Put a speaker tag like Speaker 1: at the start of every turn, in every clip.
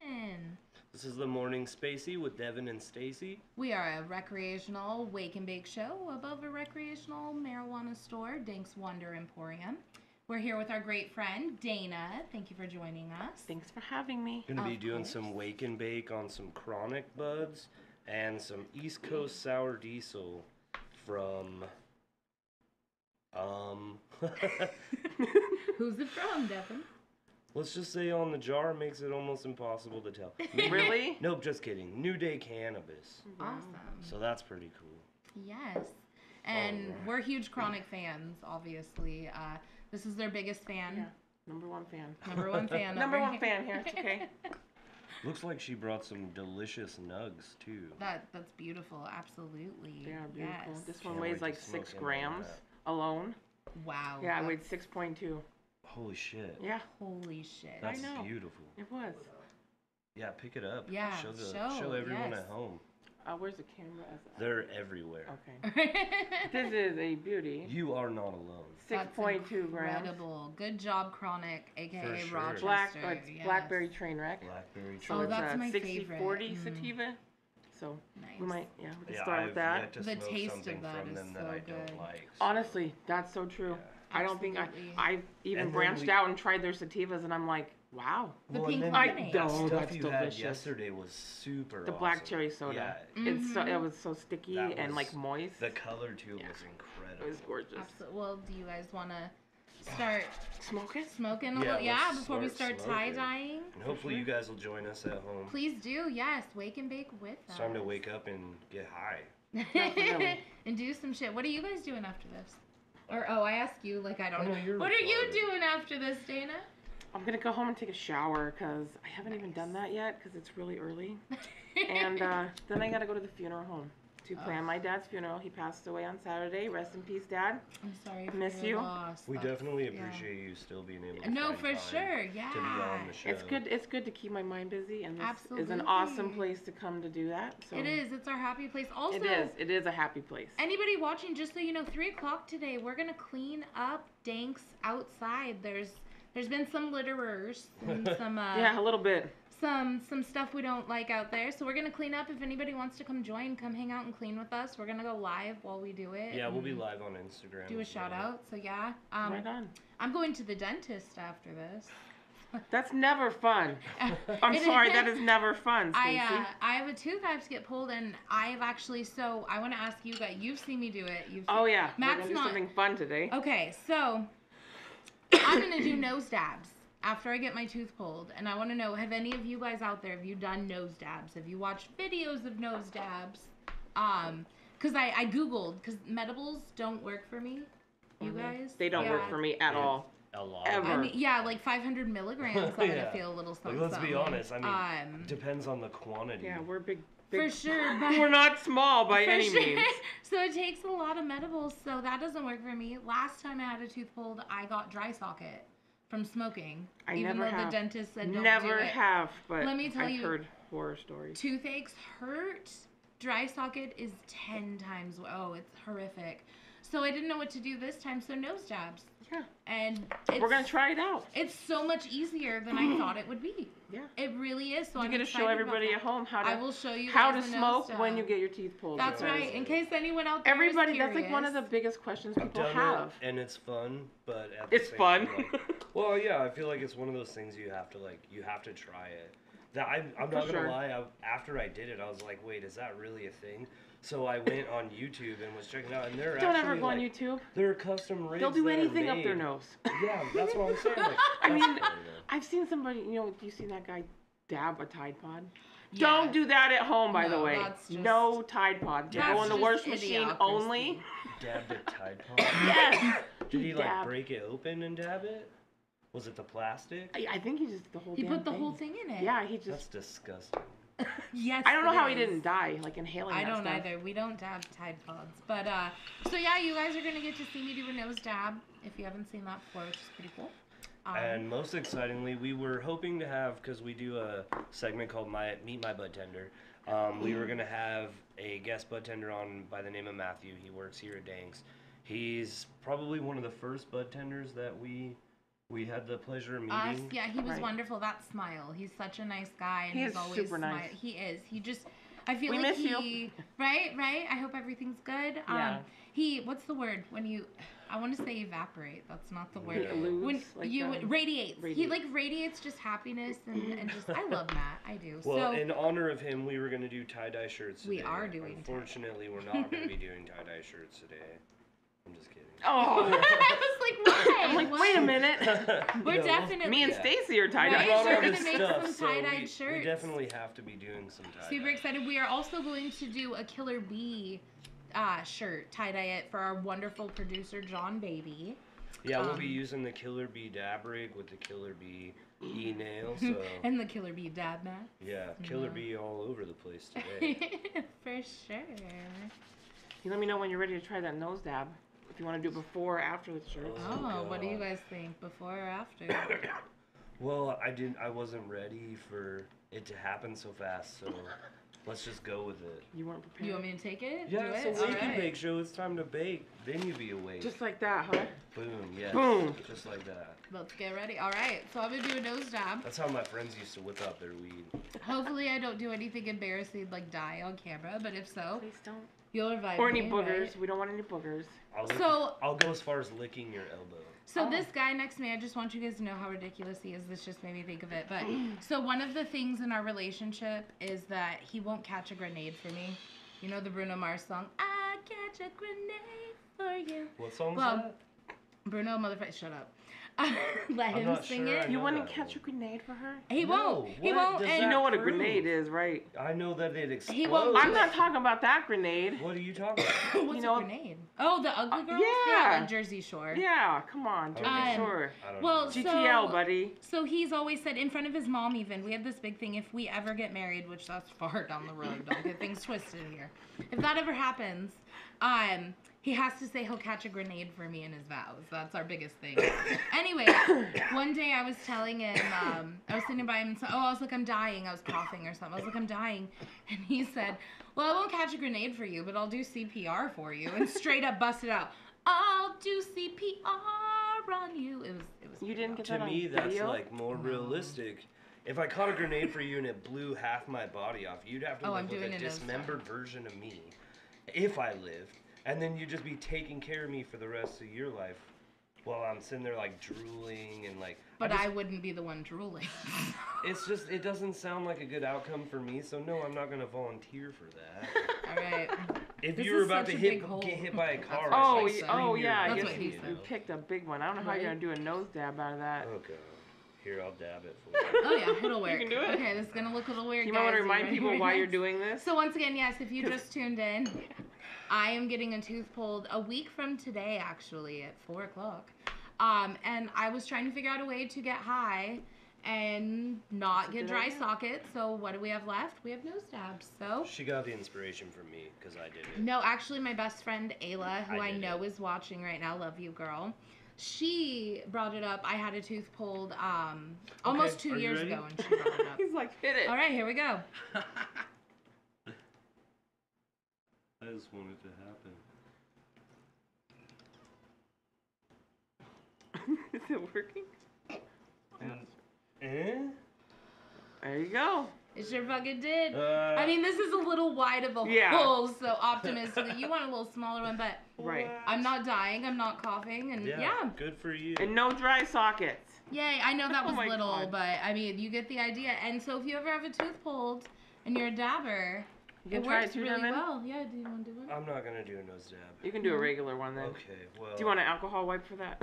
Speaker 1: Devin.
Speaker 2: This is the morning Spacey with Devin and Staci.
Speaker 1: We are a recreational wake and bake show above a recreational marijuana store, Danks Emporium. We're here with our great friend, Dana. Thank you for joining us.
Speaker 3: Thanks for having me.
Speaker 2: Gonna be doing some wake and bake on some chronic buds and some East Coast sour diesel from
Speaker 1: Who's it from, Devin?
Speaker 2: let's just say on the jar makes it almost impossible to tell.
Speaker 3: Really?
Speaker 2: Nope, just kidding. New Day Cannabis.
Speaker 1: Awesome.
Speaker 2: So that's pretty cool.
Speaker 1: Yes. And we're huge chronic fans, obviously. This is their biggest fan.
Speaker 3: Yeah. Number one fan.
Speaker 1: Number one fan.
Speaker 3: Number one fan here. It's okay.
Speaker 2: Looks like she brought some delicious nugs too.
Speaker 1: That's beautiful. Absolutely.
Speaker 3: They are beautiful.
Speaker 1: Yes.
Speaker 3: This one
Speaker 2: Can't
Speaker 3: weighs
Speaker 2: wait to
Speaker 3: like
Speaker 2: smoke
Speaker 3: 6
Speaker 2: in on
Speaker 3: grams
Speaker 2: that.
Speaker 3: alone.
Speaker 1: Wow.
Speaker 3: Yeah, it weighed 6.2.
Speaker 2: Holy shit.
Speaker 3: Yeah.
Speaker 1: Holy shit.
Speaker 2: That's
Speaker 3: I know.
Speaker 2: beautiful.
Speaker 3: It was.
Speaker 2: Yeah, pick it up.
Speaker 1: Yeah,
Speaker 2: Show everyone
Speaker 1: yes.
Speaker 2: at home.
Speaker 3: Where's the camera?
Speaker 2: They're everywhere.
Speaker 3: Okay. This is a beauty.
Speaker 2: You are not alone.
Speaker 3: 6.2 grams.
Speaker 1: Incredible. Good job, Chronic, aka
Speaker 2: For sure.
Speaker 1: Rochester.
Speaker 3: It's
Speaker 1: Yes.
Speaker 3: Blackberry Trainwreck.
Speaker 2: Blackberry
Speaker 3: So
Speaker 1: Oh,
Speaker 3: it's
Speaker 1: that's
Speaker 3: a
Speaker 1: my
Speaker 3: 60-40
Speaker 1: favorite.
Speaker 3: sativa. So
Speaker 1: Nice.
Speaker 3: we might, we can
Speaker 2: Yeah,
Speaker 3: start
Speaker 2: I've
Speaker 3: with that.
Speaker 2: yet to
Speaker 1: The
Speaker 2: smoke
Speaker 1: taste of
Speaker 2: something
Speaker 1: that
Speaker 2: from
Speaker 1: is
Speaker 2: them that
Speaker 1: so
Speaker 2: I
Speaker 1: good.
Speaker 2: don't like.
Speaker 3: Honestly, that's so true.
Speaker 1: Yeah.
Speaker 3: I don't think
Speaker 1: Absolutely.
Speaker 3: I've even
Speaker 2: And then
Speaker 3: branched out and tried their sativas, and I'm like, wow.
Speaker 1: The
Speaker 2: Well,
Speaker 1: pink
Speaker 2: and then
Speaker 1: lemonade.
Speaker 2: that
Speaker 3: Oh,
Speaker 2: stuff
Speaker 3: that's
Speaker 2: you had
Speaker 3: delicious.
Speaker 2: yesterday was super
Speaker 3: The
Speaker 2: awesome.
Speaker 3: black cherry soda.
Speaker 2: Yeah,
Speaker 3: It was so sticky
Speaker 2: That
Speaker 3: and
Speaker 2: was-
Speaker 3: like moist.
Speaker 2: the color too
Speaker 3: Yeah.
Speaker 2: was
Speaker 3: It
Speaker 2: incredible.
Speaker 3: was gorgeous.
Speaker 1: Absolutely. Well, do you guys want to start
Speaker 3: Smoke it?
Speaker 1: smoking a
Speaker 2: Yeah,
Speaker 1: little? Yeah,
Speaker 2: let's
Speaker 1: before we start
Speaker 2: start smoking.
Speaker 1: tie-dyeing?
Speaker 2: And hopefully you guys will join us at home.
Speaker 1: Please do, yes. Wake and bake with us.
Speaker 2: It's time to wake up and get high.
Speaker 3: Definitely.
Speaker 1: And do some shit. What are you guys doing after this? Or, I ask you, like, I don't
Speaker 2: Oh,
Speaker 1: know.
Speaker 2: no, you're
Speaker 1: What are you
Speaker 2: retarded.
Speaker 1: doing after this, Dana?
Speaker 3: I'm gonna go home and take a shower because I haven't even done that yet because it's really early. And then I gotta go to the funeral home to plan my dad's funeral. He passed away on Saturday. Rest in peace, Dad.
Speaker 1: I'm sorry for
Speaker 3: Miss
Speaker 1: your
Speaker 3: you.
Speaker 1: loss.
Speaker 2: We
Speaker 1: That's-
Speaker 2: definitely
Speaker 1: yeah.
Speaker 2: appreciate you still being able to
Speaker 1: No,
Speaker 2: find
Speaker 1: for
Speaker 2: time
Speaker 1: sure, yeah.
Speaker 2: to be on the show.
Speaker 3: It's good to keep my mind busy, and this is
Speaker 1: Absolutely.
Speaker 3: an awesome place to come to do that. So
Speaker 1: It is. It's our happy place. Also,
Speaker 3: It is a happy place.
Speaker 1: anybody watching, just so you know, 3 o'clock today, we're gonna clean up Danks outside. There's been some litterers and some
Speaker 3: Yeah, a little bit.
Speaker 1: some stuff we don't like out there. So we're gonna clean up. If anybody wants to come join, come hang out and clean with us. We're gonna go live while we do it.
Speaker 2: Yeah, we'll be
Speaker 1: and
Speaker 2: live on Instagram.
Speaker 1: do a
Speaker 2: as
Speaker 1: shout
Speaker 2: well.
Speaker 1: out. So yeah,
Speaker 3: Right on.
Speaker 1: I'm going to the dentist after this.
Speaker 3: That's never fun. I'm sorry, that is never fun, Stacey.
Speaker 1: I have a tooth I have to get pulled, and I've actually, so I want to ask you guys. You've seen me do it.
Speaker 3: Oh yeah,
Speaker 1: Matt's
Speaker 3: we're gonna do
Speaker 1: not-
Speaker 3: something fun today.
Speaker 1: Okay, so I'm gonna do nose dabs after I get my tooth pulled, and I want to know: have any of you guys out there, have you done nose dabs? Have you watched videos of nose dabs? Because I googled, because medibles don't work for me. You guys?
Speaker 3: They don't work for me at all.
Speaker 2: A lot.
Speaker 3: Ever.
Speaker 1: I mean, yeah, like 500 milligrams. I'm gonna
Speaker 2: Yeah.
Speaker 1: feel a little
Speaker 2: Like,
Speaker 1: something.
Speaker 2: let's be
Speaker 1: something.
Speaker 2: honest. I mean, depends on the quantity.
Speaker 3: Yeah, we're big.
Speaker 1: For sure, but
Speaker 3: We're not small by
Speaker 1: for
Speaker 3: any
Speaker 1: sure.
Speaker 3: means.
Speaker 1: So it takes a lot of medibles, so that doesn't work for me. Last time I had a tooth pulled, I got dry socket from smoking.
Speaker 3: I
Speaker 1: even
Speaker 3: never
Speaker 1: though
Speaker 3: have.
Speaker 1: the dentist said don't
Speaker 3: Never
Speaker 1: do it.
Speaker 3: have, but
Speaker 1: Let me tell
Speaker 3: I've
Speaker 1: you-
Speaker 3: heard horror stories.
Speaker 1: Toothaches hurt. Dry socket is 10 times. Oh, it's horrific. So I didn't know what to do this time, so nose jabs.
Speaker 3: Yeah.
Speaker 1: And
Speaker 3: We're gonna try it out.
Speaker 1: it's so much easier than I thought it would be.
Speaker 3: Yeah.
Speaker 1: It really is. So
Speaker 3: You're
Speaker 1: I'm
Speaker 3: gonna
Speaker 1: excited
Speaker 3: show
Speaker 1: about
Speaker 3: everybody
Speaker 1: that.
Speaker 3: at home how to
Speaker 1: I will show you
Speaker 3: how to
Speaker 1: guys the
Speaker 3: smoke
Speaker 1: nose
Speaker 3: when
Speaker 1: dab.
Speaker 3: you get your teeth pulled.
Speaker 1: That's
Speaker 2: Yeah.
Speaker 1: right. In case anyone out there
Speaker 3: Everybody,
Speaker 1: is
Speaker 3: that's like one of the
Speaker 1: curious.
Speaker 3: biggest questions
Speaker 2: I've
Speaker 3: people
Speaker 2: done
Speaker 3: have.
Speaker 2: it, and it's fun, but at the
Speaker 3: It's
Speaker 2: same
Speaker 3: fun.
Speaker 2: time, like, well, yeah, I feel like it's one of those things you have to try it. That I'm not
Speaker 3: For
Speaker 2: gonna
Speaker 3: sure.
Speaker 2: lie. After I did it, I was like, wait, is that really a thing? So I went on YouTube and was checking it out, and they're
Speaker 3: Don't
Speaker 2: actually
Speaker 3: ever go on
Speaker 2: like,
Speaker 3: YouTube.
Speaker 2: there are custom rigs.
Speaker 3: They'll do
Speaker 2: that are
Speaker 3: anything up their
Speaker 2: made.
Speaker 3: nose.
Speaker 2: Yeah, that's what I'm saying. Like,
Speaker 3: I
Speaker 2: that's
Speaker 3: mean,
Speaker 2: fun,
Speaker 3: I've seen somebody, do you see that guy dab a Tide Pod?
Speaker 1: Yeah.
Speaker 3: Don't do that at home, by the
Speaker 1: No,
Speaker 3: way.
Speaker 1: that's just-
Speaker 3: No Tide Pods. You
Speaker 2: That's
Speaker 3: go in the
Speaker 1: just
Speaker 3: wash machine
Speaker 1: idiocracy.
Speaker 3: only.
Speaker 2: dabbed a Tide Pod.
Speaker 3: Yes.
Speaker 2: Did he like
Speaker 3: Dab.
Speaker 2: break it open and dab it? Was it the plastic?
Speaker 3: I think he just the whole.
Speaker 1: He
Speaker 3: damn
Speaker 1: put the
Speaker 3: thing.
Speaker 1: whole thing in it.
Speaker 3: Yeah, he
Speaker 2: That's
Speaker 3: just.
Speaker 2: disgusting.
Speaker 1: Yes.
Speaker 3: I don't know
Speaker 1: it
Speaker 3: how he
Speaker 1: is.
Speaker 3: didn't die, like inhaling.
Speaker 1: I
Speaker 3: that
Speaker 1: don't
Speaker 3: stuff.
Speaker 1: either. We don't dab Tide Pods. But, so yeah, you guys are going to get to see me do a nose dab if you haven't seen that before, which is pretty cool.
Speaker 2: And most excitingly, we were hoping to have, because we do a segment called Meet My Budtender, we were going to have a guest budtender on by the name of Matthew. He works here at Danks. He's probably one of the first budtenders that we We had the pleasure of
Speaker 1: Us,
Speaker 2: meeting.
Speaker 1: yeah, he was
Speaker 3: Right.
Speaker 1: wonderful. That smile. He's such a nice guy, and
Speaker 3: He
Speaker 1: he's
Speaker 3: is
Speaker 1: always
Speaker 3: super nice.
Speaker 1: He is. He just, I feel
Speaker 3: We
Speaker 1: like
Speaker 3: miss you.
Speaker 1: he, right. I hope everything's good.
Speaker 3: Yeah.
Speaker 1: He, what's the word when you? I want to say evaporate. That's not the word.
Speaker 2: Yeah.
Speaker 3: Eludes,
Speaker 1: When
Speaker 3: like,
Speaker 1: you radiates. He
Speaker 3: radiate.
Speaker 1: like radiates just happiness and just. I love Matt. I do.
Speaker 2: Well,
Speaker 1: so
Speaker 2: in honor of him, we were going to do tie-dye shirts today.
Speaker 1: We are doing tie-dye.
Speaker 2: Unfortunately, we're not going to be doing tie-dye shirts today. I'm just kidding.
Speaker 3: Oh.
Speaker 1: I was like, why?
Speaker 3: I'm like,
Speaker 1: What?
Speaker 3: wait a minute.
Speaker 1: We're
Speaker 2: No,
Speaker 1: definitely.
Speaker 3: Me and
Speaker 2: Yeah.
Speaker 3: Stacy are tied
Speaker 1: Right?
Speaker 3: up.
Speaker 1: We're
Speaker 2: all
Speaker 1: gonna
Speaker 2: this
Speaker 1: make
Speaker 2: stuff,
Speaker 1: some
Speaker 2: so
Speaker 1: tie-dyed
Speaker 2: we
Speaker 1: shirts.
Speaker 2: definitely have to be doing some tie-dye.
Speaker 1: Super excited. We are also going to do a Killer Bee shirt, tie-dye it for our wonderful producer, John Baby.
Speaker 2: Yeah, we'll be using the Killer Bee dab rig with the Killer Bee e-nail, so...
Speaker 1: And the Killer Bee dab mat.
Speaker 2: Yeah, Killer Bee all over the place today.
Speaker 1: For sure.
Speaker 3: You let me know when you're ready to try that nose dab. If you want to do it before or after the shirt.
Speaker 1: Oh, what do you
Speaker 2: God.
Speaker 1: guys think? Before or after?
Speaker 2: Well, I wasn't ready for it to happen so fast, so let's just go with it.
Speaker 3: You weren't prepared.
Speaker 1: You want me to take it?
Speaker 2: Yeah,
Speaker 1: Do
Speaker 2: so
Speaker 1: it?
Speaker 2: wake and
Speaker 1: Alright.
Speaker 2: bake show, it's time to bake. Then you be awake.
Speaker 3: Just like that, huh?
Speaker 2: Boom, yes.
Speaker 3: Boom.
Speaker 2: Just like that.
Speaker 1: Let's get ready. All right, so I'm gonna do a nose dab.
Speaker 2: That's how my friends used to whip out their weed.
Speaker 1: Hopefully, I don't do anything embarrassing like die on camera, but if so,
Speaker 3: Please don't.
Speaker 1: you'll revive
Speaker 3: Or
Speaker 1: me,
Speaker 3: any boogers.
Speaker 1: right?
Speaker 3: We don't want any boogers.
Speaker 2: I'll go as far as licking your elbow.
Speaker 1: So
Speaker 3: Oh.
Speaker 1: this guy next to me, I just want you guys to know how ridiculous he is. This just made me think of it. But so one of the things in our relationship is that he won't catch a grenade for me. You know the Bruno Mars song, I catch a grenade for you.
Speaker 2: What song's
Speaker 1: Well,
Speaker 2: that?
Speaker 1: Bruno, motherfucker, shut up. Let
Speaker 2: I'm
Speaker 1: him
Speaker 2: not
Speaker 1: sing
Speaker 2: sure I
Speaker 1: it.
Speaker 3: You
Speaker 2: know
Speaker 3: wouldn't
Speaker 2: that
Speaker 3: catch
Speaker 2: one.
Speaker 3: a grenade for her?
Speaker 1: He won't.
Speaker 2: No,
Speaker 1: He
Speaker 2: what
Speaker 1: won't.
Speaker 2: does
Speaker 1: And
Speaker 3: You
Speaker 2: that
Speaker 3: know what a
Speaker 2: prove?
Speaker 3: grenade is, right?
Speaker 2: I know that it explodes.
Speaker 1: He won't do
Speaker 3: I'm
Speaker 1: it.
Speaker 3: not talking about that grenade.
Speaker 2: What are you talking about?
Speaker 1: What's
Speaker 3: you know-
Speaker 1: a grenade? Oh, the ugly girls?
Speaker 3: yeah.
Speaker 1: like Jersey Shore.
Speaker 3: Yeah, come on, Jersey
Speaker 1: Um,
Speaker 3: Shore.
Speaker 2: I don't
Speaker 1: well,
Speaker 2: know.
Speaker 3: GTL, buddy.
Speaker 1: So he's always said in front of his mom even, we have this big thing, if we ever get married, which that's far down the road, don't get things twisted here. If that ever happens, he has to say he'll catch a grenade for me in his vows. That's our biggest thing. Anyway, one day I was telling him, I was sitting by him and said, I was like, I'm dying. I was coughing or something. I was like, I'm dying. And he said, well, I won't catch a grenade for you, but I'll do CPR for you. And straight up busted out, I'll do CPR on you. It was
Speaker 3: You didn't get
Speaker 2: To
Speaker 3: that on
Speaker 2: me, that's
Speaker 3: video?
Speaker 2: like more realistic. If I caught a grenade for you and it blew half my body off, you'd have to
Speaker 1: Oh, I'm
Speaker 2: live with
Speaker 1: doing
Speaker 2: a
Speaker 1: a nose
Speaker 2: dismembered version of me, if I lived, and then you'd just be taking care of me for the rest of your life, while I'm sitting there like drooling and like.
Speaker 1: But
Speaker 2: I
Speaker 1: I wouldn't be the one drooling.
Speaker 2: It's just it doesn't sound like a good outcome for me, so no, I'm not gonna volunteer for that.
Speaker 1: All right.
Speaker 2: If
Speaker 1: This
Speaker 2: you were
Speaker 1: is
Speaker 2: about
Speaker 1: such
Speaker 2: to
Speaker 1: a
Speaker 2: get
Speaker 1: big hole.
Speaker 2: hit by a car,
Speaker 1: That's
Speaker 3: Oh,
Speaker 1: what
Speaker 2: I'd
Speaker 1: he
Speaker 3: y-
Speaker 1: said.
Speaker 2: scream
Speaker 3: oh
Speaker 2: your
Speaker 3: yeah,
Speaker 1: That's
Speaker 3: you,
Speaker 1: what he
Speaker 2: name,
Speaker 1: said.
Speaker 3: you picked a big one. I don't know how you're
Speaker 1: Right?
Speaker 3: gonna do a nose dab out of that.
Speaker 2: Okay, here I'll dab it for you.
Speaker 1: Oh yeah, it'll work.
Speaker 3: can do it.
Speaker 1: Okay, this is gonna look a little weird.
Speaker 3: You might want to
Speaker 1: guys. Are
Speaker 3: remind
Speaker 1: ready
Speaker 3: people
Speaker 1: for
Speaker 3: why
Speaker 1: this?
Speaker 3: you're doing this.
Speaker 1: So once again, yes, if you just tuned in, I am getting a tooth pulled a week from today, actually, at 4 o'clock. And I was trying to figure out a way to get high and not
Speaker 3: That's a
Speaker 1: get
Speaker 3: good
Speaker 1: dry
Speaker 3: idea.
Speaker 1: sockets. So what do we have left? We have nose dabs. So
Speaker 2: She got the inspiration from me because I did it.
Speaker 1: no, actually, my best friend Ayla, who
Speaker 2: I
Speaker 1: I
Speaker 2: did
Speaker 1: know
Speaker 2: it.
Speaker 1: is watching right now, love you, girl. She brought it up. I had a tooth pulled almost 2
Speaker 2: are you
Speaker 1: years
Speaker 2: ready?
Speaker 1: ago, and she brought it up.
Speaker 3: He's like, hit it.
Speaker 1: All right, here we go.
Speaker 2: I just want it to happen.
Speaker 3: Is it working?
Speaker 2: Eh?
Speaker 3: There you go.
Speaker 1: It sure fucking did.
Speaker 2: Uh,
Speaker 1: I mean, this is a little wide of a
Speaker 3: Yeah.
Speaker 1: hole, so optimistically, you want a little smaller one, but
Speaker 3: Right.
Speaker 1: I'm not dying, I'm not coughing, and yeah.
Speaker 2: Good for you.
Speaker 3: And no dry sockets.
Speaker 1: Yay, I know that
Speaker 3: Oh
Speaker 1: was
Speaker 3: my
Speaker 1: little,
Speaker 3: God.
Speaker 1: but I mean, you get the idea. And so if you ever have a tooth pulled and you're a dabber,
Speaker 3: You can
Speaker 1: it
Speaker 3: try
Speaker 1: works
Speaker 3: it too,
Speaker 1: really
Speaker 3: Devin?
Speaker 1: well. Yeah, do you want to do it?
Speaker 2: I'm not gonna do a nose dab.
Speaker 3: You can do a regular one then.
Speaker 2: Okay, well.
Speaker 3: Do you want an alcohol wipe for that?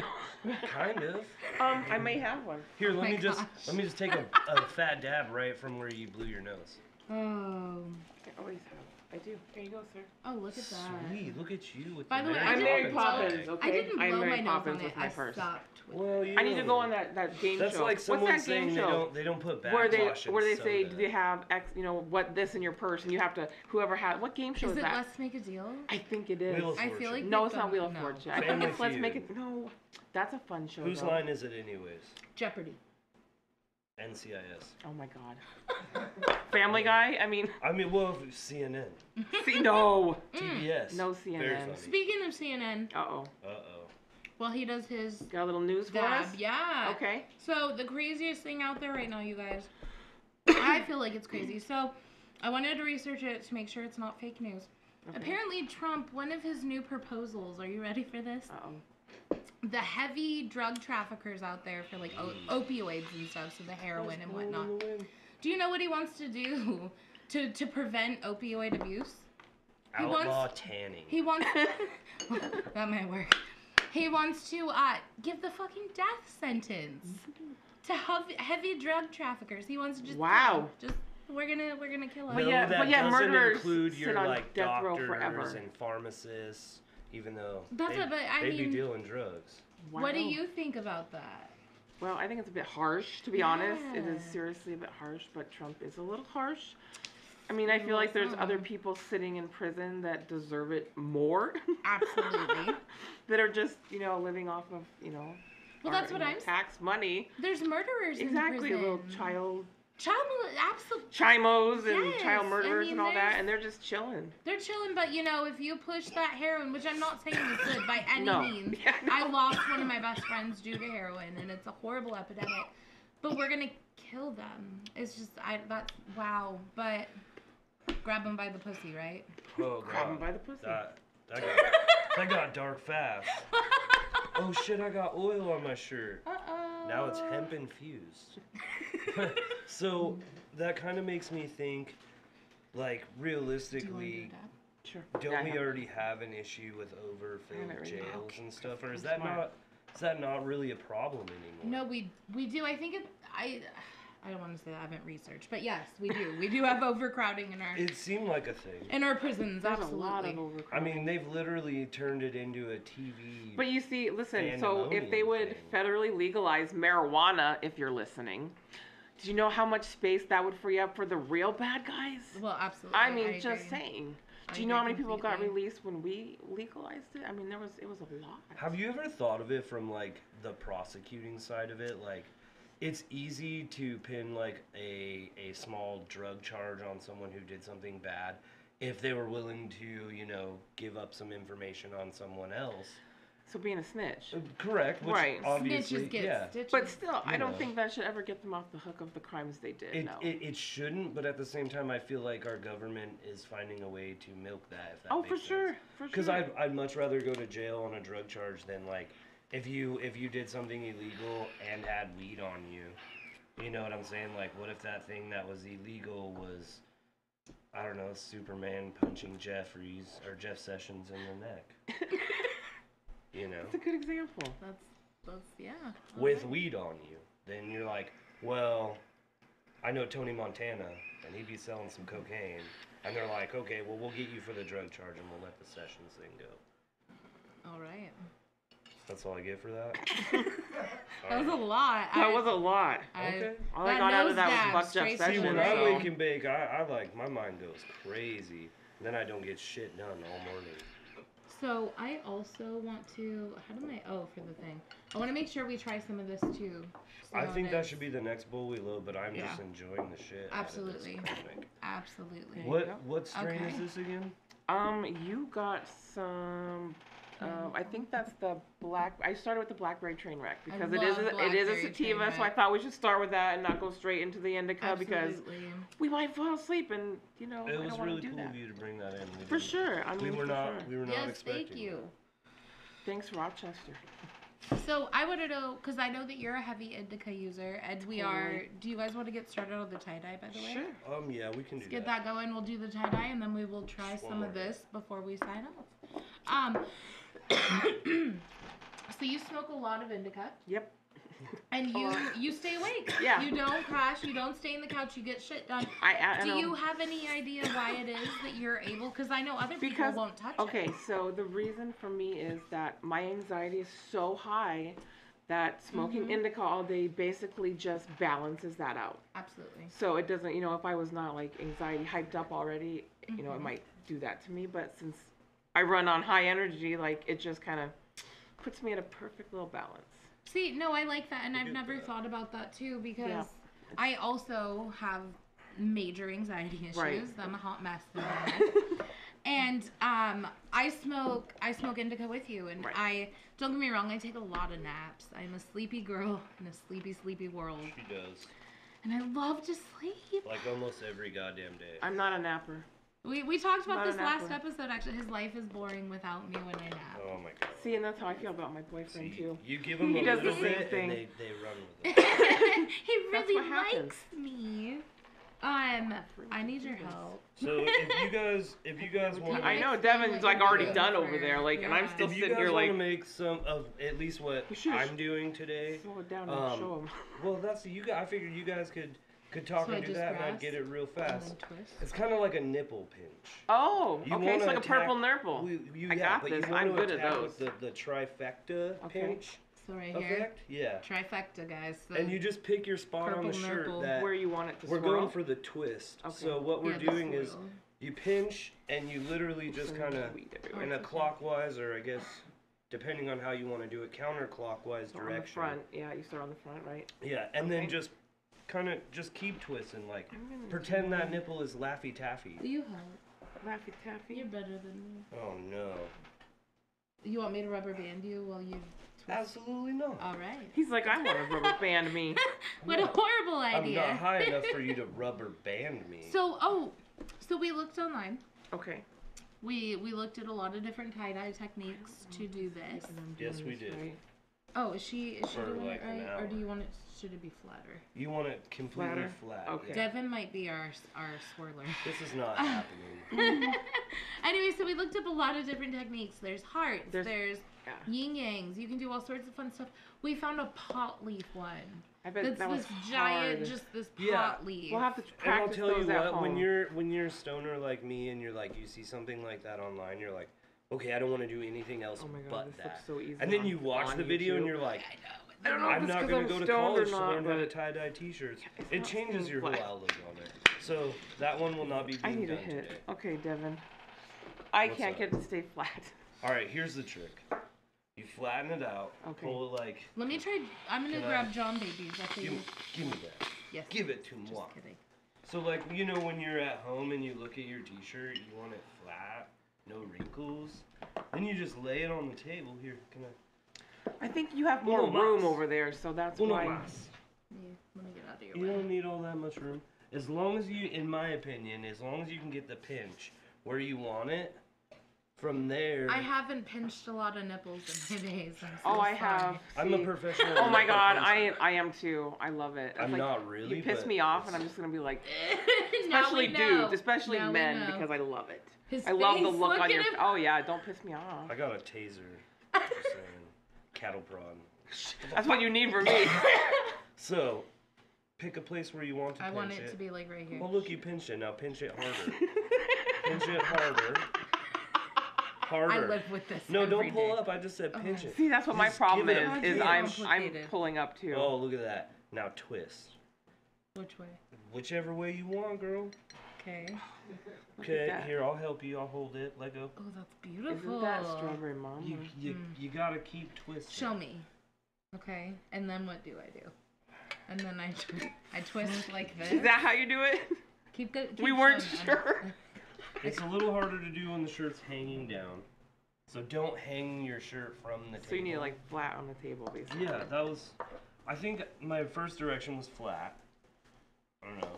Speaker 2: Kind of.
Speaker 3: I may have one.
Speaker 2: Here,
Speaker 1: Oh my gosh.
Speaker 2: let me just take a fat dab right from where you blew your nose.
Speaker 1: Oh.
Speaker 3: I always have. I do. Here you go, sir.
Speaker 1: Oh, look at that.
Speaker 2: Sweet, look at you with
Speaker 1: By the way, I
Speaker 3: I'm
Speaker 1: didn't
Speaker 3: Mary
Speaker 1: blow-
Speaker 3: Poppins, okay?
Speaker 1: I didn't blow
Speaker 3: I'm
Speaker 1: my
Speaker 3: Mary
Speaker 1: nose
Speaker 3: Poppins
Speaker 1: on it.
Speaker 3: with my
Speaker 1: I
Speaker 3: purse.
Speaker 1: stopped.
Speaker 2: Well, you
Speaker 3: I need to go on that game
Speaker 2: That's
Speaker 3: show.
Speaker 2: like someone
Speaker 3: What's that game
Speaker 2: saying
Speaker 3: show?
Speaker 2: they don't put
Speaker 3: where they
Speaker 2: backwash in
Speaker 3: say,
Speaker 2: soda.
Speaker 3: do they have X, what this in your purse, and you have to, whoever has, what game show is
Speaker 1: Is it
Speaker 3: that?
Speaker 1: Let's Make a Deal?
Speaker 3: I think it is.
Speaker 2: Wheel of
Speaker 1: I feel like
Speaker 2: Fortune.
Speaker 3: No,
Speaker 1: they
Speaker 3: it's not
Speaker 1: don't-
Speaker 3: Wheel of
Speaker 1: no.
Speaker 3: Fortune. I think
Speaker 2: Family
Speaker 3: it's Let's Make
Speaker 2: Feud.
Speaker 3: It. No, that's a fun show.
Speaker 2: Whose
Speaker 3: though.
Speaker 2: line is it anyways?
Speaker 1: Jeopardy.
Speaker 2: NCIS.
Speaker 3: Oh my God. Family Guy. I mean,
Speaker 2: Well, CNN.
Speaker 3: see, no,
Speaker 2: TBS.
Speaker 3: no
Speaker 2: Very
Speaker 3: CNN.
Speaker 2: funny.
Speaker 1: Speaking of CNN,
Speaker 3: Uh oh.
Speaker 2: Uh-oh.
Speaker 1: Well, he does his
Speaker 3: Got a little news for
Speaker 1: dab.
Speaker 3: us?
Speaker 1: Yeah.
Speaker 3: Okay.
Speaker 1: So the craziest thing out there right now, you guys, I feel like it's crazy. So I wanted to research it to make sure it's not fake news. Okay. Apparently Trump, one of his new proposals, are you ready for this?
Speaker 3: Uh-oh.
Speaker 1: The heavy drug traffickers out there for like opioids and stuff, so the heroin and whatnot. Do you know what he wants to do to prevent opioid abuse?
Speaker 2: Outlaw tanning.
Speaker 1: He wants that might work. He wants to give the fucking death sentence to heavy drug traffickers. He wants to just we're gonna kill him.
Speaker 2: No,
Speaker 3: that
Speaker 2: doesn't
Speaker 3: murderers
Speaker 2: include
Speaker 3: sit
Speaker 2: your
Speaker 3: on
Speaker 2: like
Speaker 3: death row
Speaker 2: doctors
Speaker 3: forever.
Speaker 2: and pharmacists, even though
Speaker 1: they'd
Speaker 2: be dealing drugs.
Speaker 3: Wow.
Speaker 1: What do you think about that?
Speaker 3: Well, I think it's a bit harsh, to be honest. It is seriously a bit harsh, but Trump is a little harsh. I mean, I feel like there's other people sitting in prison that deserve it more.
Speaker 1: Absolutely.
Speaker 3: That are just, living off of,
Speaker 1: well, that's what I'm
Speaker 3: tax money.
Speaker 1: There's murderers in prison.
Speaker 3: Exactly, little child
Speaker 1: absolutely.
Speaker 3: chimos and child murderers and all that, and they're just chilling.
Speaker 1: They're chilling, but if you push that heroin, which I'm not saying is good by any means.
Speaker 3: Yeah, no.
Speaker 1: I lost one of my best friends due to heroin, and it's a horrible epidemic. But we're gonna kill them. It's just that's wow. But grab them by the pussy, right?
Speaker 2: Oh god.
Speaker 3: Grab them by the pussy.
Speaker 2: That got dark fast. Oh shit! I got oil on my shirt.
Speaker 1: Uh-oh.
Speaker 2: Now it's hemp infused. So that kind of makes me think, like, realistically,
Speaker 3: Sure.
Speaker 2: don't we already have an issue with overfilled jails and stuff, or is that not really a problem anymore?
Speaker 1: No, we do. I think I don't want to say that I haven't researched, but yes, we do. We do have overcrowding in our.
Speaker 2: It seemed like a thing.
Speaker 1: In our prisons,
Speaker 3: There's
Speaker 1: absolutely.
Speaker 3: a lot of overcrowding.
Speaker 2: I mean, they've literally turned it into a TV.
Speaker 3: But you see, listen. So if they would federally legalize marijuana, if you're listening, do you know how much space that would free up for the real bad guys?
Speaker 1: Well, absolutely.
Speaker 3: I mean, just saying. Do you know how many people got released when we legalized it? I mean, it was a lot.
Speaker 2: Have you ever thought of it from like the prosecuting side of it, like? It's easy to pin like a small drug charge on someone who did something bad if they were willing to, give up some information on someone else.
Speaker 3: So being a snitch.
Speaker 2: Correct. Which
Speaker 3: right.
Speaker 2: Obviously,
Speaker 1: Snitches get stitches.
Speaker 3: But still, I don't think that should ever get them off the hook of the crimes they did.
Speaker 2: It shouldn't, but at the same time, I feel like our government is finding a way to milk that. If that
Speaker 3: oh,
Speaker 2: makes
Speaker 3: for
Speaker 2: sense.
Speaker 3: Sure.
Speaker 2: Because I'd much rather go to jail on a drug charge than like if you did something illegal and had weed on you. You know what I'm saying? Like, what if that thing that was illegal was, I don't know, Superman punching Jeff Sessions in the neck?
Speaker 3: That's a good example.
Speaker 1: That's yeah.
Speaker 2: With weed on you. Then you're like, well, I know Tony Montana, and he'd be selling some cocaine. And they're like, okay, well, we'll get you for the drug charge, and we'll let the Sessions thing go.
Speaker 1: All right.
Speaker 2: That's all I get for that?
Speaker 1: That was a lot.
Speaker 3: That was a lot.
Speaker 2: Okay.
Speaker 3: All I got out of that was fucked up
Speaker 2: See,
Speaker 3: Sessions.
Speaker 2: when I wake and bake, I like, my mind goes crazy. And then I don't get shit done all morning.
Speaker 1: So I also want to, for the thing. I want to make sure we try some of this too.
Speaker 2: I think that should be the next bowl we load, but I'm just enjoying the shit.
Speaker 1: Absolutely. Absolutely.
Speaker 2: What strain is this again?
Speaker 3: You got some. I think that's the black. I started with the blackberry train wreck because it is a sativa, so I thought we should start with that and not go straight into the indica because we might fall asleep and I don't want to do that.
Speaker 2: It was really cool of you to bring that in.
Speaker 3: For sure. I mean,
Speaker 2: we were not expecting.
Speaker 1: Thank you.
Speaker 3: Thanks, Rochester.
Speaker 1: So I want to know, because I know that you're a heavy indica user, and we are. Do you guys want to get started on the tie-dye, by the way?
Speaker 3: Sure.
Speaker 2: Yeah, we can do that.
Speaker 1: Get that going. We'll do the tie-dye, and then we will try some of this before we sign off. So you smoke a lot of indica.
Speaker 3: Yep.
Speaker 1: And you stay awake.
Speaker 3: Yeah.
Speaker 1: You don't crash. You don't stay in the couch. You get shit done. Do you have any idea why it is that you're able? Because I know other people won't touch it.
Speaker 3: Okay, so the reason for me is that my anxiety is so high that smoking indica all day basically just balances that out.
Speaker 1: Absolutely.
Speaker 3: So it doesn't, if I was not like anxiety hyped up already, it might do that to me. But since I run on high energy, like it just kind of puts me at a perfect little balance.
Speaker 1: See, no, I like that, and I've never thought about that too because I also have major anxiety issues.
Speaker 3: Right.
Speaker 1: I'm a hot mess. And I smoke indica with you, and
Speaker 3: Right.
Speaker 1: don't get me wrong, I take a lot of naps. I'm a sleepy girl in a sleepy world.
Speaker 2: She does.
Speaker 1: And I love to sleep.
Speaker 2: Like almost every goddamn day.
Speaker 3: I'm not a napper.
Speaker 1: We talked about
Speaker 3: Not
Speaker 1: this
Speaker 3: a
Speaker 1: last
Speaker 3: napper.
Speaker 1: episode, actually. His life is boring without me when I nap.
Speaker 2: Oh my god.
Speaker 3: See, and that's how I feel about my boyfriend, too.
Speaker 2: You give them
Speaker 3: He
Speaker 2: a
Speaker 3: does the
Speaker 2: little
Speaker 3: same
Speaker 2: bit
Speaker 3: thing.
Speaker 2: and they run with it.
Speaker 1: He
Speaker 3: That's
Speaker 1: really
Speaker 3: what happens.
Speaker 1: likes me. I need your help.
Speaker 2: So if you guys want,
Speaker 3: I know,
Speaker 1: explain
Speaker 3: Devin's
Speaker 1: what
Speaker 3: like
Speaker 1: you're
Speaker 3: already
Speaker 1: doing
Speaker 3: done
Speaker 1: for-
Speaker 3: over there, like, and I'm
Speaker 1: Yeah.
Speaker 3: still
Speaker 2: if you
Speaker 3: sitting
Speaker 2: guys
Speaker 3: here
Speaker 2: want to
Speaker 3: like,
Speaker 2: make some of at least what
Speaker 3: You should.
Speaker 2: I'm doing today,
Speaker 3: slow it down and show him.
Speaker 2: well, that's you guys. I figured you guys could talk
Speaker 1: So I
Speaker 2: and do
Speaker 1: just
Speaker 2: that, and I'd
Speaker 1: grasp
Speaker 2: get it real
Speaker 1: And
Speaker 2: fast.
Speaker 1: then twist.
Speaker 2: It's kind of like a nipple pinch.
Speaker 3: Oh,
Speaker 2: You
Speaker 3: okay,
Speaker 2: wanna
Speaker 3: it's like a
Speaker 2: attack-
Speaker 3: purple nurple.
Speaker 2: You
Speaker 3: I got
Speaker 2: but
Speaker 3: this.
Speaker 2: You want
Speaker 3: I'm
Speaker 2: to
Speaker 3: good at
Speaker 2: attack
Speaker 3: those.
Speaker 2: with the trifecta
Speaker 3: Okay.
Speaker 2: pinch
Speaker 1: So right here.
Speaker 2: effect. Yeah.
Speaker 1: Trifecta, guys. So
Speaker 2: And you just pick your spot on the
Speaker 1: Purple
Speaker 2: shirt
Speaker 1: nipple.
Speaker 2: that
Speaker 3: Where you want it to
Speaker 2: we're
Speaker 3: swirl.
Speaker 2: going for the twist.
Speaker 3: Okay.
Speaker 2: So what we're
Speaker 1: yeah, the
Speaker 2: doing is
Speaker 1: swirl.
Speaker 2: you pinch and you literally just
Speaker 3: So
Speaker 2: kind of
Speaker 3: sweet everywhere.
Speaker 2: in a clockwise, or I guess depending on how you want to do it, counterclockwise
Speaker 3: So on the
Speaker 2: direction.
Speaker 3: front, yeah, you start on the front, right?
Speaker 2: Yeah, and then
Speaker 3: Okay.
Speaker 2: just kind of just keep twisting, like
Speaker 3: I'm gonna
Speaker 2: pretend
Speaker 3: do
Speaker 2: that nipple is Laffy Taffy.
Speaker 1: Will you help?
Speaker 3: Laffy Taffy.
Speaker 1: You're better than me.
Speaker 2: Oh no.
Speaker 1: You want me to rubber band you while you twist?
Speaker 2: Absolutely not.
Speaker 1: All right.
Speaker 3: He's like, I want to rubber band me.
Speaker 1: What a
Speaker 2: No.
Speaker 1: horrible
Speaker 2: I'm
Speaker 1: idea.
Speaker 2: not high enough for you to rubber band me.
Speaker 1: So we looked online.
Speaker 3: Okay.
Speaker 1: We looked at a lot of different tie-dye techniques to do this.
Speaker 3: And I'm
Speaker 2: Yes,
Speaker 3: doing
Speaker 2: we
Speaker 3: this
Speaker 2: did.
Speaker 3: right.
Speaker 1: Oh, is she
Speaker 2: For
Speaker 1: doing
Speaker 2: like
Speaker 1: it
Speaker 2: an
Speaker 1: right, or do
Speaker 2: hour.
Speaker 1: you want it? Should it be flatter?
Speaker 2: You want it completely
Speaker 3: Flatter?
Speaker 2: flat.
Speaker 3: Okay.
Speaker 2: yeah.
Speaker 1: Devin might be our swirler.
Speaker 2: This is not happening.
Speaker 1: Anyway, so we looked up a lot of different techniques. There's hearts. There's
Speaker 3: Yeah.
Speaker 1: yin yangs. You can do all sorts of fun stuff. We found a pot leaf one.
Speaker 3: I bet
Speaker 1: That's
Speaker 3: that was
Speaker 1: this giant,
Speaker 3: hard.
Speaker 1: just this pot
Speaker 2: Yeah.
Speaker 1: leaf.
Speaker 3: We'll have to
Speaker 2: And I'll
Speaker 3: practice
Speaker 2: tell you
Speaker 3: those at
Speaker 2: what,
Speaker 3: home.
Speaker 2: when you're a stoner like me and you're like you see something like that online, you're like, okay, I don't want to do anything else
Speaker 3: Oh my god,
Speaker 2: but
Speaker 3: this
Speaker 2: that.
Speaker 3: looks so easy.
Speaker 2: And then
Speaker 3: on-
Speaker 2: you watch
Speaker 3: on
Speaker 2: the video and
Speaker 3: YouTube.
Speaker 2: you're like,
Speaker 1: I know.
Speaker 3: I don't know if
Speaker 2: I'm
Speaker 3: it's
Speaker 2: not
Speaker 3: 'cause
Speaker 2: going
Speaker 3: I'm
Speaker 2: to go to
Speaker 3: stoned or
Speaker 2: college to
Speaker 3: not,
Speaker 2: learn how to
Speaker 3: but
Speaker 2: tie-dye t-shirts.
Speaker 3: it's
Speaker 2: It
Speaker 3: not
Speaker 2: changes
Speaker 3: staying
Speaker 2: your whole
Speaker 3: flat.
Speaker 2: outlook on it. So that one will not be
Speaker 3: I
Speaker 2: being
Speaker 3: need a
Speaker 2: done
Speaker 3: hit.
Speaker 2: today.
Speaker 3: Okay, Devin. I
Speaker 2: What's
Speaker 3: can't
Speaker 2: up?
Speaker 3: get it to stay flat.
Speaker 2: All right, here's the trick. You flatten it out,
Speaker 3: Okay.
Speaker 2: pull it like,
Speaker 1: Let me try. I'm gonna
Speaker 2: Can I-
Speaker 1: grab John Babies. I think.
Speaker 2: give me that.
Speaker 1: Yes.
Speaker 2: Give it to moi.
Speaker 1: Just kidding.
Speaker 2: So like, you know when you're at home and you look at your t-shirt, you want it flat, no wrinkles. Then you just lay it on the table. Here, can I?
Speaker 3: I think you have more
Speaker 2: Uno
Speaker 3: room
Speaker 2: mas.
Speaker 3: over there, so that's
Speaker 2: Uno
Speaker 3: why.
Speaker 2: mas.
Speaker 1: Yeah, let me get out of your
Speaker 2: You
Speaker 1: way.
Speaker 2: don't need all that much room. As long as you, in my opinion, as long as you can get the pinch where you want it, from there.
Speaker 1: I haven't pinched a lot of nipples in my days. I'm so
Speaker 3: Oh, I
Speaker 1: sorry.
Speaker 3: have.
Speaker 2: I'm a
Speaker 3: See?
Speaker 2: professional.
Speaker 3: Oh my
Speaker 2: nipple
Speaker 3: god,
Speaker 2: pincher.
Speaker 3: I am too. I love it. It's
Speaker 2: I'm
Speaker 3: like,
Speaker 2: not really.
Speaker 3: You piss
Speaker 2: but
Speaker 3: me off, and
Speaker 2: it's-
Speaker 3: I'm just gonna be like,
Speaker 1: Now
Speaker 3: especially
Speaker 1: we know.
Speaker 3: dudes, especially
Speaker 1: Now we
Speaker 3: men,
Speaker 1: know.
Speaker 3: because I love it.
Speaker 1: His
Speaker 3: I love the
Speaker 1: face,
Speaker 3: look on
Speaker 1: at
Speaker 3: your.
Speaker 1: him.
Speaker 3: Oh yeah, don't piss me off.
Speaker 2: I got a taser. Just saying. Cattle prod.
Speaker 3: That's what you need from me.
Speaker 2: So, pick a place where you want to
Speaker 1: I
Speaker 2: pinch
Speaker 1: want it to be like right here.
Speaker 2: Well, look, you pinched it. Now pinch it harder. Pinch it harder. Harder.
Speaker 1: I live with this.
Speaker 2: No,
Speaker 1: every
Speaker 2: don't pull
Speaker 1: day.
Speaker 2: up. I just said pinch it.
Speaker 3: See, that's what my
Speaker 2: Just
Speaker 3: problem
Speaker 2: give it
Speaker 3: is.
Speaker 2: a
Speaker 3: Is
Speaker 2: pinch.
Speaker 3: I'm
Speaker 1: Complicated.
Speaker 3: pulling up too.
Speaker 2: Oh, look at that. Now twist.
Speaker 1: Which way?
Speaker 2: Whichever way you want, girl.
Speaker 1: Okay.
Speaker 2: Okay,
Speaker 3: that.
Speaker 2: here, I'll help you. I'll hold it. Let go.
Speaker 1: Oh, that's beautiful.
Speaker 3: Isn't that strawberry mama?
Speaker 2: You gotta keep twisting.
Speaker 1: Show me. Okay. And then what do I do? And then I twist like this.
Speaker 3: Is that how you do it?
Speaker 1: Keep the. Keep
Speaker 3: We weren't
Speaker 1: showing.
Speaker 3: sure.
Speaker 2: It's a little harder to do when the shirt's hanging down. So don't hang your shirt from the table.
Speaker 3: So you need it like flat on the table, basically.
Speaker 2: Yeah, that was. I think my first direction was flat. I don't know.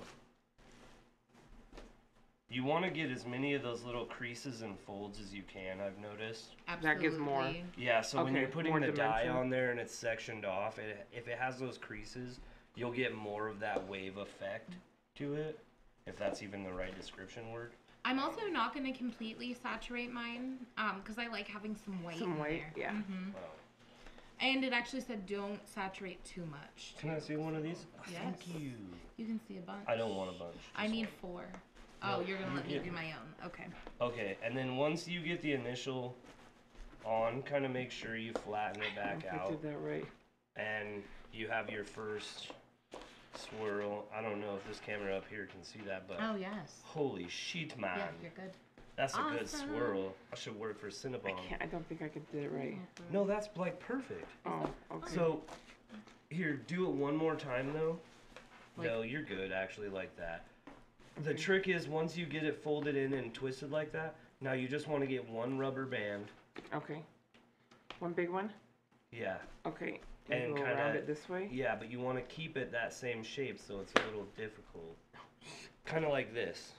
Speaker 2: You want to get as many of those little creases and folds as you can, I've noticed.
Speaker 1: Absolutely.
Speaker 3: That gives more.
Speaker 2: Yeah, so when
Speaker 3: Okay,
Speaker 2: you're putting
Speaker 3: more
Speaker 2: the dye
Speaker 3: dimension.
Speaker 2: on there and it's sectioned off, if it has those creases, you'll get more of that wave effect to it, if that's even the right description word.
Speaker 1: I'm also not going to completely saturate mine, because I like having some white.
Speaker 3: Some
Speaker 1: in
Speaker 3: white,
Speaker 1: there.
Speaker 3: yeah.
Speaker 1: Mhm.
Speaker 2: Wow.
Speaker 1: And it actually said don't saturate too much.
Speaker 2: Can I see one of these? Oh,
Speaker 1: Yes.
Speaker 2: Thank you.
Speaker 1: You can see a bunch.
Speaker 2: I don't want a bunch.
Speaker 1: I
Speaker 2: just
Speaker 1: need
Speaker 2: one.
Speaker 1: 4. Oh,
Speaker 2: No,
Speaker 1: you're gonna
Speaker 2: you
Speaker 1: let me
Speaker 2: get-
Speaker 1: do my own. Okay.
Speaker 2: Okay, and then once you get the initial on, kind of make sure you flatten it
Speaker 3: I
Speaker 2: back
Speaker 3: don't know if I
Speaker 2: out,
Speaker 3: did that right.
Speaker 2: and you have your first swirl. I don't know if this camera up here can see that, but
Speaker 1: Oh yes.
Speaker 2: holy shit, man.
Speaker 1: Yeah, you're good.
Speaker 2: That's a good
Speaker 1: Awesome.
Speaker 2: swirl. I should work for
Speaker 3: I
Speaker 2: Cinnabon.
Speaker 3: can't. I don't think I could do it right.
Speaker 2: No, that's like perfect.
Speaker 3: Oh, okay.
Speaker 2: So, here, do it one more time though.
Speaker 1: Like-
Speaker 2: No, you're good actually like that. The trick is once you get it folded in and twisted like that, Now you just want to get one rubber band.
Speaker 3: Okay. One big one?
Speaker 2: Yeah.
Speaker 3: Okay.
Speaker 2: And
Speaker 3: go around it this way?
Speaker 2: Yeah, but you want to keep it that same shape, so it's a little difficult. Kind of like this.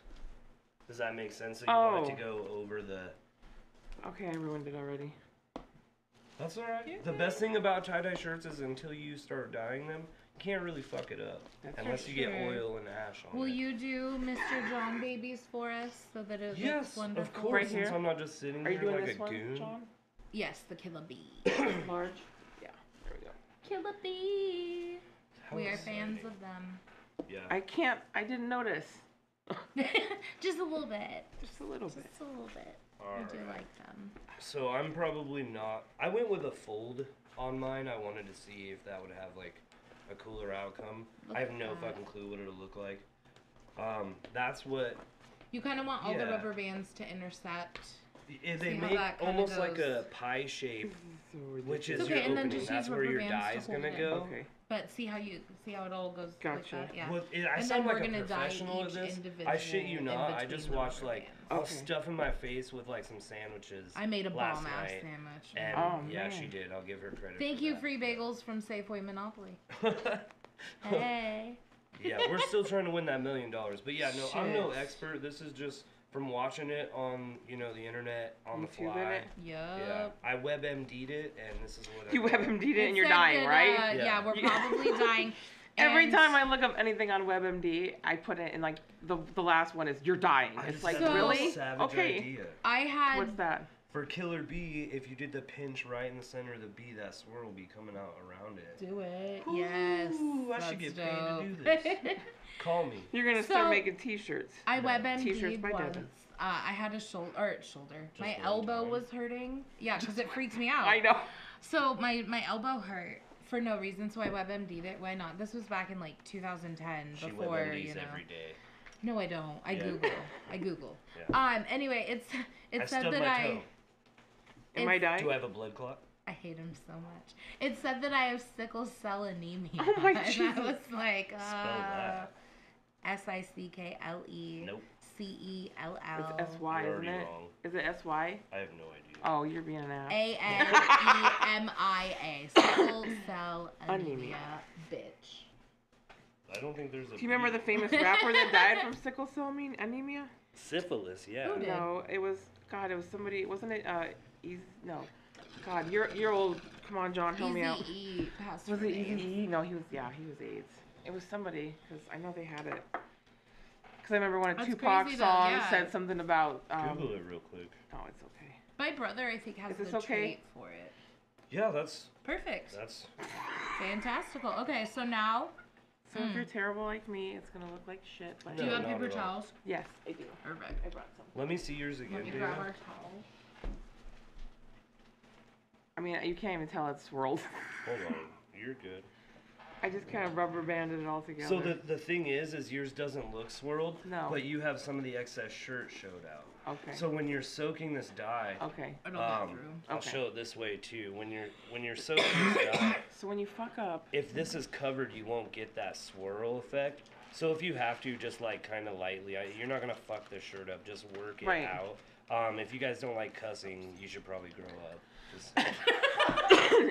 Speaker 2: Does that make sense? So you want it to go over the...
Speaker 3: Okay, I ruined it already.
Speaker 2: That's alright. The best thing about tie-dye shirts is until you start dyeing them, you can't really fuck it up. Unless you get oil and ash on it.
Speaker 1: Will you do Mr. John babies for us so that it looks wonderful?
Speaker 2: Of course,
Speaker 3: right
Speaker 2: since
Speaker 3: here?
Speaker 2: I'm not just sitting
Speaker 3: Are you
Speaker 2: here
Speaker 3: doing
Speaker 2: like
Speaker 3: this
Speaker 2: a
Speaker 3: one,
Speaker 2: goon.
Speaker 3: John?
Speaker 1: Yes, the killer bee.
Speaker 3: Large? Yeah, there we go.
Speaker 1: Killer bee.
Speaker 2: How
Speaker 1: We are
Speaker 2: exciting.
Speaker 1: fans of them.
Speaker 2: Yeah.
Speaker 3: I didn't notice.
Speaker 1: Just a little bit.
Speaker 3: Just a little bit.
Speaker 1: Just a little bit.
Speaker 2: All
Speaker 1: I do
Speaker 2: right.
Speaker 1: like them.
Speaker 2: So I'm probably not. I went with a fold on mine. I wanted to see if that would have like a cooler outcome. I have no fucking clue what it'll look like. That's what.
Speaker 1: You kind of want all the rubber bands to intersect.
Speaker 2: They
Speaker 1: See how
Speaker 2: make
Speaker 1: that kinda
Speaker 2: almost like
Speaker 1: goes.
Speaker 2: a pie shape,
Speaker 3: So
Speaker 2: which is
Speaker 1: It's
Speaker 2: your
Speaker 1: okay, and then
Speaker 2: opening.
Speaker 1: just
Speaker 2: That's
Speaker 1: use
Speaker 2: where
Speaker 1: rubber
Speaker 2: your
Speaker 1: bands
Speaker 2: dye's
Speaker 1: to hold
Speaker 2: gonna
Speaker 1: it.
Speaker 2: go.
Speaker 3: Okay.
Speaker 1: But see how it all goes
Speaker 3: Gotcha.
Speaker 1: like that? Yeah.
Speaker 2: Well, I
Speaker 1: And
Speaker 2: sound
Speaker 1: then
Speaker 2: like
Speaker 1: we're
Speaker 2: a
Speaker 1: gonna dye
Speaker 2: professional at
Speaker 1: each
Speaker 2: this.
Speaker 1: individual
Speaker 2: I shit you
Speaker 1: in
Speaker 2: not. I
Speaker 1: between
Speaker 2: just
Speaker 1: the
Speaker 2: watched
Speaker 1: rubber
Speaker 2: like
Speaker 1: bands.
Speaker 2: I was
Speaker 3: Okay.
Speaker 2: stuffing my face with like some sandwiches.
Speaker 1: I made a
Speaker 2: last
Speaker 1: bomb ass
Speaker 2: night,
Speaker 1: sandwich.
Speaker 2: And
Speaker 3: Oh,
Speaker 2: yeah,
Speaker 3: man.
Speaker 2: she did. I'll give her credit.
Speaker 1: Thank
Speaker 2: for
Speaker 1: you,
Speaker 2: that.
Speaker 1: free bagels from Safeway Monopoly.
Speaker 2: Yeah,
Speaker 1: Hey.
Speaker 2: we're still trying to win that $1 million. But yeah, no, I'm no
Speaker 3: Shit.
Speaker 2: expert. This is just from watching it on, the internet on the
Speaker 3: YouTube
Speaker 2: fly.
Speaker 3: in it?
Speaker 1: Yup.
Speaker 2: Yeah, I WebMD'd it, and this is what I
Speaker 3: You
Speaker 2: got.
Speaker 3: WebMD'd it and
Speaker 1: It
Speaker 3: you're
Speaker 1: said
Speaker 3: dying,
Speaker 1: that,
Speaker 3: right?
Speaker 2: Yeah.
Speaker 1: Yeah, we're probably dying.
Speaker 3: Every
Speaker 1: And
Speaker 3: time I look up anything on WebMD, I put it in like the last one is you're dying.
Speaker 2: I
Speaker 3: It's
Speaker 2: just
Speaker 3: like
Speaker 2: had a
Speaker 3: really?
Speaker 2: savage
Speaker 3: Okay.
Speaker 2: idea.
Speaker 1: I had
Speaker 3: What's that?
Speaker 2: For Killer Bee, if you did the pinch right in the center of the bee, that swirl will be coming out around it.
Speaker 1: do it. Yes.
Speaker 2: Ooh, I should
Speaker 1: that's
Speaker 2: get paid to do
Speaker 1: dope.
Speaker 2: this. Call me.
Speaker 3: You're gonna
Speaker 1: So-
Speaker 3: start making T-shirts.
Speaker 1: I
Speaker 2: No.
Speaker 3: T-shirts
Speaker 1: WebMD'd
Speaker 3: by
Speaker 1: once.
Speaker 3: Devin.
Speaker 1: I had a shoulder. My
Speaker 2: one
Speaker 1: elbow
Speaker 2: time?
Speaker 1: was hurting. Yeah, because it freaks me out.
Speaker 3: I know.
Speaker 1: So my elbow hurt for no reason, so I WebMD'd it. Why not? This was back in like 2010,
Speaker 2: She
Speaker 1: before
Speaker 2: WebMDs
Speaker 1: you know.
Speaker 2: every day.
Speaker 1: No, I don't. I
Speaker 2: Yeah.
Speaker 1: Google.
Speaker 2: Yeah.
Speaker 1: Anyway, it
Speaker 2: I
Speaker 1: said
Speaker 2: stubbed
Speaker 1: that
Speaker 2: my toe.
Speaker 3: Am I dying?
Speaker 2: Do I have a blood clot?
Speaker 1: I hate him so much. It said that I have sickle cell anemia.
Speaker 3: Oh my
Speaker 1: and
Speaker 3: Jesus.
Speaker 1: I was like,
Speaker 2: Spell that.
Speaker 1: SICKLE.
Speaker 2: Nope.
Speaker 1: CELL.
Speaker 3: It's SY,
Speaker 2: You're
Speaker 3: isn't
Speaker 2: already
Speaker 3: it?
Speaker 2: wrong.
Speaker 3: Is it SY?
Speaker 2: I have no idea.
Speaker 3: Oh, you're being an ass.
Speaker 1: ANEMIA. Sickle cell anemia.
Speaker 3: Anemia.
Speaker 1: Bitch.
Speaker 2: I don't think there's a.
Speaker 3: Do you remember the
Speaker 2: B.
Speaker 3: famous rapper that died from sickle cell anemia?
Speaker 2: Syphilis? Yeah.
Speaker 1: Who did?
Speaker 3: No, it was somebody. Wasn't it? No. God, you're old. Come on, John, help me out.
Speaker 1: Eazy-E passed
Speaker 3: Was it
Speaker 1: away.
Speaker 3: Easy? No, he was AIDS. It was somebody, because I know they had it. Because I remember one of
Speaker 1: That's
Speaker 3: Tupac's
Speaker 1: crazy though,
Speaker 3: songs
Speaker 1: yeah.
Speaker 3: said something about.
Speaker 2: Google it real quick.
Speaker 3: No, it's okay.
Speaker 1: My brother, I think, has
Speaker 3: Is this
Speaker 1: the
Speaker 3: okay?
Speaker 1: trait for it.
Speaker 2: Yeah, that's
Speaker 1: Perfect.
Speaker 2: fantastic.
Speaker 1: Fantastical. Okay, so now,
Speaker 3: So if you're terrible like me, it's gonna look like shit. But
Speaker 1: do you
Speaker 2: No,
Speaker 1: have
Speaker 2: not
Speaker 1: paper
Speaker 2: at all.
Speaker 1: towels?
Speaker 3: yes, I do.
Speaker 1: Perfect.
Speaker 3: I brought some.
Speaker 2: Let me see yours again.
Speaker 1: Let me
Speaker 2: Dana.
Speaker 1: grab our towels.
Speaker 3: I mean, you can't even tell it's swirled.
Speaker 2: Hold on. You're good.
Speaker 3: I just kind of rubber banded it all together.
Speaker 2: So the thing is yours doesn't look swirled.
Speaker 3: No.
Speaker 2: But you have some of the excess shirt showed out.
Speaker 3: Okay.
Speaker 2: So when you're soaking this dye,
Speaker 3: Okay.
Speaker 1: It'll get through.
Speaker 2: I'll
Speaker 3: Okay.
Speaker 2: show it this way too. When you're soaking this dye,
Speaker 3: So when you fuck up,
Speaker 2: if this is covered, you won't get that swirl effect. So if you have to, just like kind of lightly, you're not gonna fuck this shirt up. Just work it
Speaker 3: Right.
Speaker 2: out. If you guys don't like cussing, you should probably grow up. Just,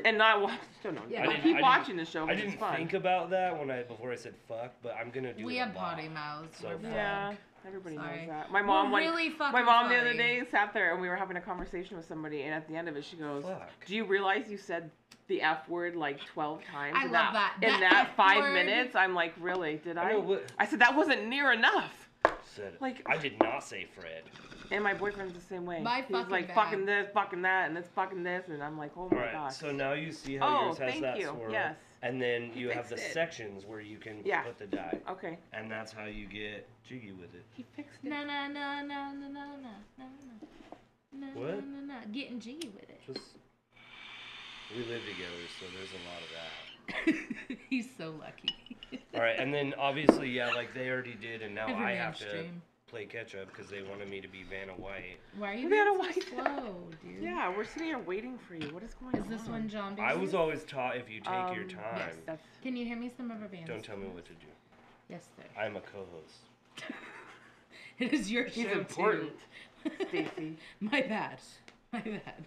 Speaker 3: and not watch. No,
Speaker 1: Yeah.
Speaker 3: I keep watching the show.
Speaker 2: I
Speaker 3: 'cause
Speaker 2: didn't
Speaker 3: it's fun.
Speaker 2: think about that before I said fuck, but I'm gonna do
Speaker 1: We
Speaker 2: it
Speaker 1: have
Speaker 2: a lot.
Speaker 1: potty mouths.
Speaker 2: So
Speaker 1: We're
Speaker 2: fuck.
Speaker 3: Yeah, everybody
Speaker 1: Sorry.
Speaker 3: knows that. My mom,
Speaker 1: We're really fucking
Speaker 3: my mom the
Speaker 1: sorry.
Speaker 3: other day sat there and we were having a conversation with somebody, and at the end of it, she goes,
Speaker 2: Fuck.
Speaker 3: "Do you realize you said the F word like 12 times
Speaker 1: I
Speaker 3: in
Speaker 1: love that.
Speaker 3: in
Speaker 1: That
Speaker 3: that
Speaker 1: F
Speaker 3: 5
Speaker 1: word.
Speaker 3: minutes?" I'm like, "Really? Did I?"
Speaker 2: know, what-
Speaker 3: I said that wasn't near enough.
Speaker 2: Said,
Speaker 3: Like-
Speaker 2: I did not say Fred.
Speaker 3: And my boyfriend's the same way.
Speaker 1: My
Speaker 3: He's
Speaker 1: fucking
Speaker 3: like
Speaker 1: bad.
Speaker 3: fucking this, fucking that, and it's fucking this, and I'm like, "Oh my
Speaker 2: All right.
Speaker 3: gosh."
Speaker 2: So now you see how
Speaker 3: Oh,
Speaker 2: yours has
Speaker 3: thank
Speaker 2: that
Speaker 3: you.
Speaker 2: swirl.
Speaker 3: Yes.
Speaker 2: And then you have the
Speaker 3: fixed it.
Speaker 2: sections where you can
Speaker 3: Yeah.
Speaker 2: put the dye.
Speaker 3: Okay.
Speaker 2: And that's how you get jiggy with it.
Speaker 3: He fixed it.
Speaker 1: No, no, no, no, no, no, no, no, no.
Speaker 2: What?
Speaker 1: No, no, no. Getting jiggy with it.
Speaker 2: Just we live together, so there's a lot of that.
Speaker 1: He's so lucky.
Speaker 2: All right, and then obviously, yeah, like they already did, and now
Speaker 1: Every
Speaker 2: I have to
Speaker 1: mainstream.
Speaker 2: play catch up because they wanted me to be Vanna White.
Speaker 1: Why are you
Speaker 3: We had a
Speaker 1: being so
Speaker 3: white-
Speaker 1: slow, dude?
Speaker 3: Yeah, we're sitting here waiting for you. What is going on?
Speaker 1: Is this one John
Speaker 2: I was
Speaker 1: Baby?
Speaker 2: always taught if you take your time,
Speaker 1: yes.
Speaker 3: That's
Speaker 1: Can you hand me some rubber bands?
Speaker 2: don't tell me what to do.
Speaker 1: Yes, sir.
Speaker 2: I'm a co-host.
Speaker 1: It is your
Speaker 3: he's
Speaker 1: show,
Speaker 3: important.
Speaker 1: too.
Speaker 3: Staci.
Speaker 1: My bad. My bad.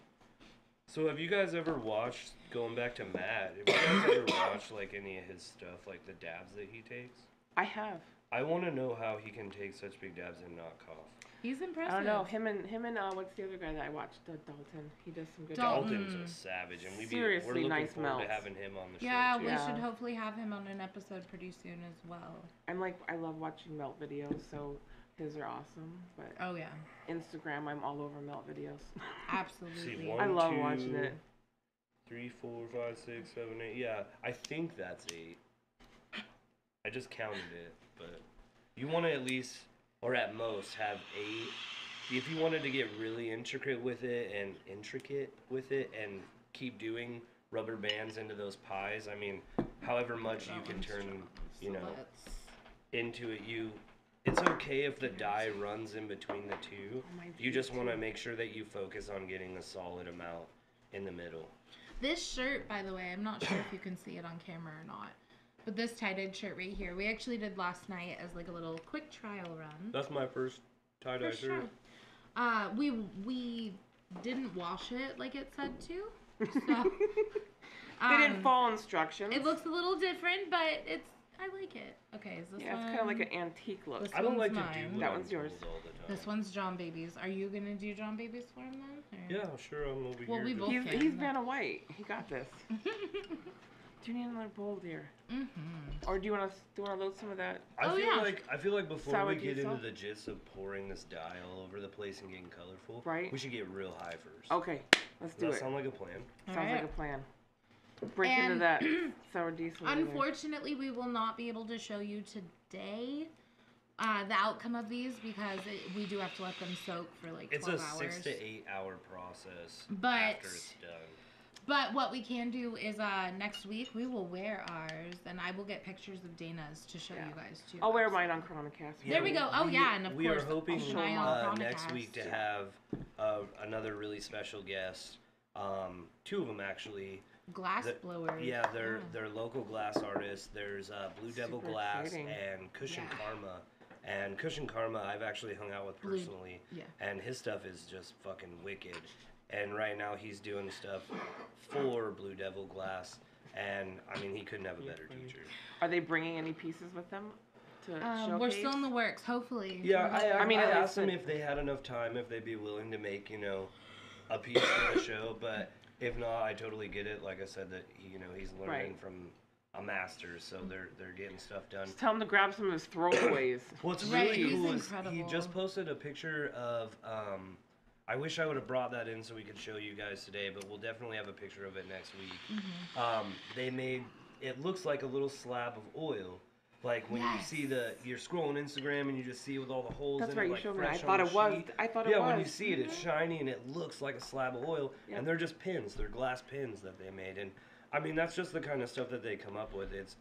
Speaker 2: So have you guys ever watched, going back to Matt, have you guys ever watched like any of his stuff, like the dabs that he takes?
Speaker 3: I have.
Speaker 2: I want to know how he can take such big dabs and not cough.
Speaker 1: He's impressive.
Speaker 3: I don't know. Him and what's the other guy that I watched? Dalton. He does some good.
Speaker 2: Dalton's a savage, and we're looking
Speaker 3: nice
Speaker 2: forward
Speaker 3: melts.
Speaker 2: to having him on the show.
Speaker 1: Yeah,
Speaker 2: too.
Speaker 1: we should hopefully have him on an episode pretty soon as well.
Speaker 3: I love watching melt videos, so his are awesome. But
Speaker 1: Oh yeah,
Speaker 3: Instagram, I'm all over melt videos.
Speaker 1: absolutely.
Speaker 2: See,
Speaker 3: I love watching it.
Speaker 2: 3, 4, 5, 6, 7, 8. Yeah, I think that's 8. I just counted it, but you want to at least, or at most, have 8. If you wanted to get really intricate with it and keep doing rubber bands into those pies, I mean, however much you can turn, into it, it's okay if the dye runs in between the two. You just want to make sure that you focus on getting a solid amount in the middle.
Speaker 1: This shirt, by the way, I'm not sure if you can see it on camera or not, but this tie-dyed shirt right here, we actually did last night as like a little quick trial run.
Speaker 2: That's my first tie-dye shirt.
Speaker 1: We didn't wash it like it said to. So,
Speaker 3: they didn't follow instructions.
Speaker 1: It looks a little different, but I like it. Okay, is this
Speaker 3: one?
Speaker 1: it's
Speaker 3: kind of like an antique look.
Speaker 2: I don't like
Speaker 1: mine.
Speaker 2: to do what
Speaker 3: that
Speaker 2: I'm
Speaker 3: one's yours.
Speaker 2: told all the time.
Speaker 1: This one's John Baby's. Are you gonna do John Baby's for him then? Or?
Speaker 2: Yeah, sure. I'm over
Speaker 1: Well,
Speaker 2: here.
Speaker 1: we both
Speaker 3: He's Vanna White. He got this. Do you need another bowl, dear?
Speaker 1: Mm-hmm.
Speaker 3: Or do you want to load some of that?
Speaker 2: I feel like before
Speaker 3: sour
Speaker 2: we get
Speaker 3: diesel?
Speaker 2: into the gist of pouring this dye all over the place and getting colorful,
Speaker 3: right?
Speaker 2: We should get real high first.
Speaker 3: Okay, let's do
Speaker 2: Does
Speaker 3: it.
Speaker 2: that sound like a plan?
Speaker 3: Sounds like a plan. Break into that sour diesel.
Speaker 1: Unfortunately, we will not be able to show you today the outcome of these because we do have to let them soak for like 12 hours.
Speaker 2: It's a 6 to 8 hour process
Speaker 1: but
Speaker 2: after it's done.
Speaker 1: But what we can do is next week we will wear ours, and I will get pictures of Dana's to show you guys too.
Speaker 3: I'll wear mine on Chronicast.
Speaker 1: There we go. Oh yeah, and of
Speaker 2: we
Speaker 1: course
Speaker 2: are hoping
Speaker 1: on
Speaker 2: next week to have another really special guest. 2 of them actually.
Speaker 1: Glass blowers.
Speaker 2: Yeah, they're local glass artists. There's Blue Devil Glass
Speaker 3: exciting.
Speaker 2: and Cushion Karma. And Cushion Karma I've actually hung out with personally. And his stuff is just fucking wicked. And right now he's doing stuff for Blue Devil Glass. And I mean, he couldn't have a better teacher.
Speaker 3: Are they bringing any pieces with them to showcase?
Speaker 1: We're still in the works, hopefully.
Speaker 2: Yeah, I asked them if they had enough time, if they'd be willing to make, a piece for the show, but if not, I totally get it. Like I said, that he's learning from a master, so they're getting stuff done.
Speaker 3: Just tell him to grab some of his throwaways.
Speaker 2: What's really cool is he just posted a picture of. I wish I would have brought that in so we could show you guys today, but we'll definitely have a picture of it next week. They made it looks like a little slab of oil. Like when you see you're scrolling Instagram and you just see it with all the holes in it, like fresh
Speaker 3: I thought it was.
Speaker 2: Yeah, when you see it, it's shiny and it looks like a slab of oil. Yep. And they're just pins. They're glass pins that they made. And I mean, that's just the kind of stuff that they come up with. It's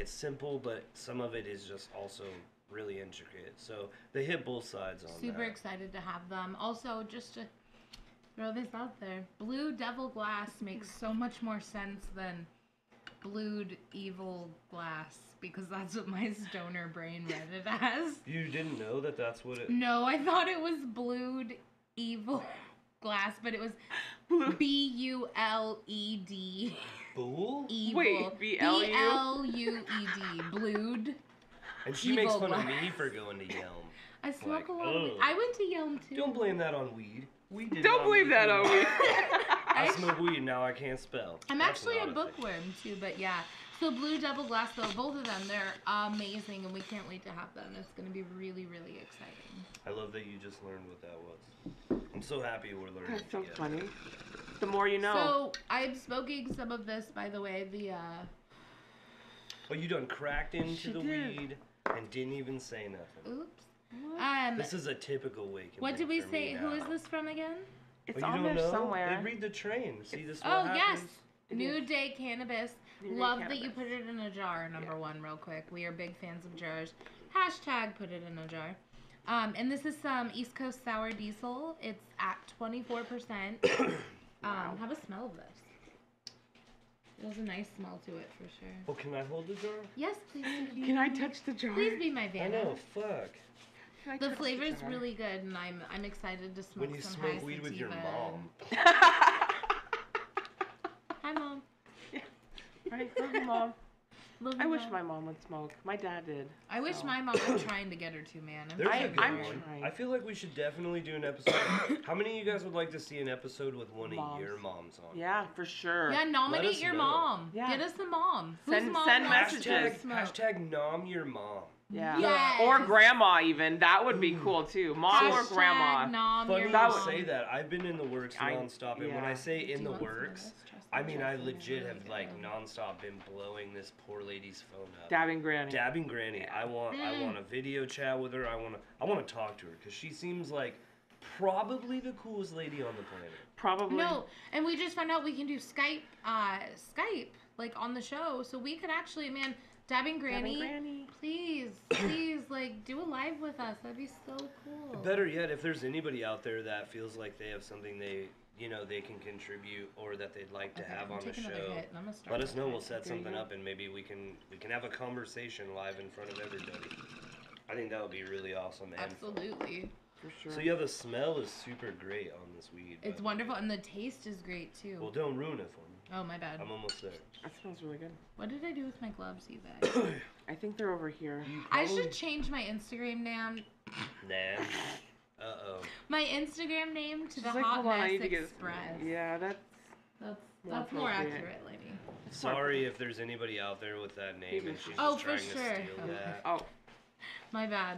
Speaker 2: simple, but some of it is just also really intricate. So they hit both sides on that.
Speaker 1: Super excited to have them. Also, just to throw this out there, Blue Devil Glass makes so much more sense than Blued Evil Glass, because that's what my stoner brain read it as.
Speaker 2: You didn't know that that's what it...
Speaker 1: No, I thought it was Blued Evil Glass, but it was B-U-L-E-D.
Speaker 2: Bull?
Speaker 1: Evil.
Speaker 3: Wait, B-L-U?
Speaker 1: B-L-U-E-D. Blued.
Speaker 2: And she makes fun of me for going to Yelm.
Speaker 1: I smoke a lot of weed. I went to Yelm too.
Speaker 2: Don't blame that on weed. We did.
Speaker 3: Don't blame that on weed.
Speaker 2: I smoke weed, now I can't spell.
Speaker 1: I'm actually a bookworm too, but yeah. So Blue Devil Glass, though, both of them, they're amazing, and we can't wait to have them. It's going to be really, really exciting.
Speaker 2: I love that you just learned what that was. I'm so happy we're learning
Speaker 3: That's so
Speaker 2: together.
Speaker 3: funny. The more you know.
Speaker 1: So I'm smoking some of this, by the way.
Speaker 2: Oh, you done cracked into the weed and didn't even say nothing.
Speaker 1: Oops.
Speaker 2: This is a typical week.
Speaker 1: What did we say? Who is this from again?
Speaker 3: It's on there somewhere.
Speaker 2: They read the train. See this?
Speaker 1: Oh yes, New Day Cannabis. Love that you put it in a jar. Number one, real quick. We are big fans of jars. Hashtag put it in a jar. And this is some East Coast Sour Diesel. It's at 24%. Have a smell of this. There's a nice smell to it for sure.
Speaker 2: Well, can I hold the jar?
Speaker 1: Yes, please.
Speaker 3: Can I touch the jar?
Speaker 1: Please be my Vanna.
Speaker 2: I know. Fuck.
Speaker 3: I
Speaker 1: The
Speaker 3: took
Speaker 1: flavor's
Speaker 3: sativa.
Speaker 1: really good, and I'm excited to smoke
Speaker 2: When you
Speaker 1: some
Speaker 2: smoke
Speaker 1: high
Speaker 2: weed with your
Speaker 1: sativa
Speaker 2: mom.
Speaker 1: Hi, Mom.
Speaker 3: Right, love you, Mom.
Speaker 1: Love
Speaker 3: I
Speaker 1: you,
Speaker 3: wish
Speaker 1: Mom.
Speaker 3: my mom would smoke. My dad did.
Speaker 1: I wish
Speaker 3: so.
Speaker 1: my mom was trying to get her to, man.
Speaker 2: There's a good
Speaker 3: I'm
Speaker 2: one.
Speaker 3: trying.
Speaker 2: I feel like we should definitely do an episode. How many of you guys would like to see an episode with one
Speaker 3: Moms.
Speaker 2: of your moms on?
Speaker 3: Yeah, for sure.
Speaker 1: Yeah, nominate
Speaker 2: us
Speaker 1: your
Speaker 2: know.
Speaker 1: mom.
Speaker 3: Yeah.
Speaker 1: Get us a mom.
Speaker 3: Send-
Speaker 1: Whose mom
Speaker 3: send
Speaker 1: wants
Speaker 3: messages.
Speaker 1: to
Speaker 2: Hashtag,
Speaker 1: smoke?
Speaker 2: hashtag nom your mom.
Speaker 3: Yeah.
Speaker 1: Yes.
Speaker 3: Or grandma even. That would be cool too. Mom or
Speaker 1: Hashtag
Speaker 3: grandma.
Speaker 1: nom
Speaker 2: Funny
Speaker 1: your
Speaker 2: you
Speaker 3: That
Speaker 1: mom.
Speaker 2: say that. I've been in the works
Speaker 3: I-
Speaker 2: nonstop, and when I
Speaker 3: yeah.
Speaker 2: say
Speaker 1: Do
Speaker 2: in
Speaker 1: you
Speaker 2: the
Speaker 1: want some of
Speaker 2: works,
Speaker 1: this? Trust
Speaker 2: I
Speaker 1: me.
Speaker 2: mean I
Speaker 1: It's
Speaker 2: legit
Speaker 1: really
Speaker 2: have like
Speaker 1: good.
Speaker 2: nonstop been blowing this poor lady's phone up.
Speaker 3: Dabbing granny.
Speaker 2: Dabbing Granny. I want a video chat with her. I want to talk to her because she seems like probably the coolest lady on the planet.
Speaker 3: Probably.
Speaker 1: No, and we just found out we can do Skype, like on the show, so we could actually, man, Dabbing Granny,
Speaker 3: Granny.
Speaker 1: please, like do a live with us. That'd be so cool.
Speaker 2: Better yet, if there's anybody out there that feels like they have something they can contribute or that they'd like to
Speaker 1: Okay,
Speaker 2: have
Speaker 1: I'm
Speaker 2: on the
Speaker 1: taking another
Speaker 2: show,
Speaker 1: hit, and I'm gonna start
Speaker 2: let us
Speaker 1: with
Speaker 2: know.
Speaker 1: it.
Speaker 2: We'll set
Speaker 3: There you
Speaker 2: something
Speaker 3: go.
Speaker 2: up and maybe we can have a conversation live in front of everybody. I think that would be really awesome. And
Speaker 1: Absolutely,
Speaker 3: For sure.
Speaker 2: so yeah, the smell is super great on this weed.
Speaker 1: it's
Speaker 2: but-
Speaker 1: wonderful, and the taste is great too.
Speaker 2: Well, don't ruin it for me.
Speaker 1: Oh my bad.
Speaker 2: I'm almost there.
Speaker 3: That smells really good.
Speaker 1: What did I do with my gloves, you guys?
Speaker 3: I think they're over here.
Speaker 2: You
Speaker 1: I
Speaker 2: probably-
Speaker 1: should change my Instagram name.
Speaker 2: Nah. Uh-oh.
Speaker 1: My Instagram name to
Speaker 3: She's
Speaker 1: the
Speaker 3: like,
Speaker 1: Hot
Speaker 3: hold on, I
Speaker 1: Mess
Speaker 3: need to get.
Speaker 1: Express.
Speaker 3: Yeah, that's.
Speaker 1: That's more
Speaker 3: appropriate.
Speaker 1: accurate, lady.
Speaker 2: Sorry if there's anybody out there with that name and she's
Speaker 1: Oh,
Speaker 2: just
Speaker 1: for
Speaker 2: trying
Speaker 1: sure.
Speaker 2: to steal
Speaker 1: Okay.
Speaker 2: that.
Speaker 3: Oh,
Speaker 1: My bad.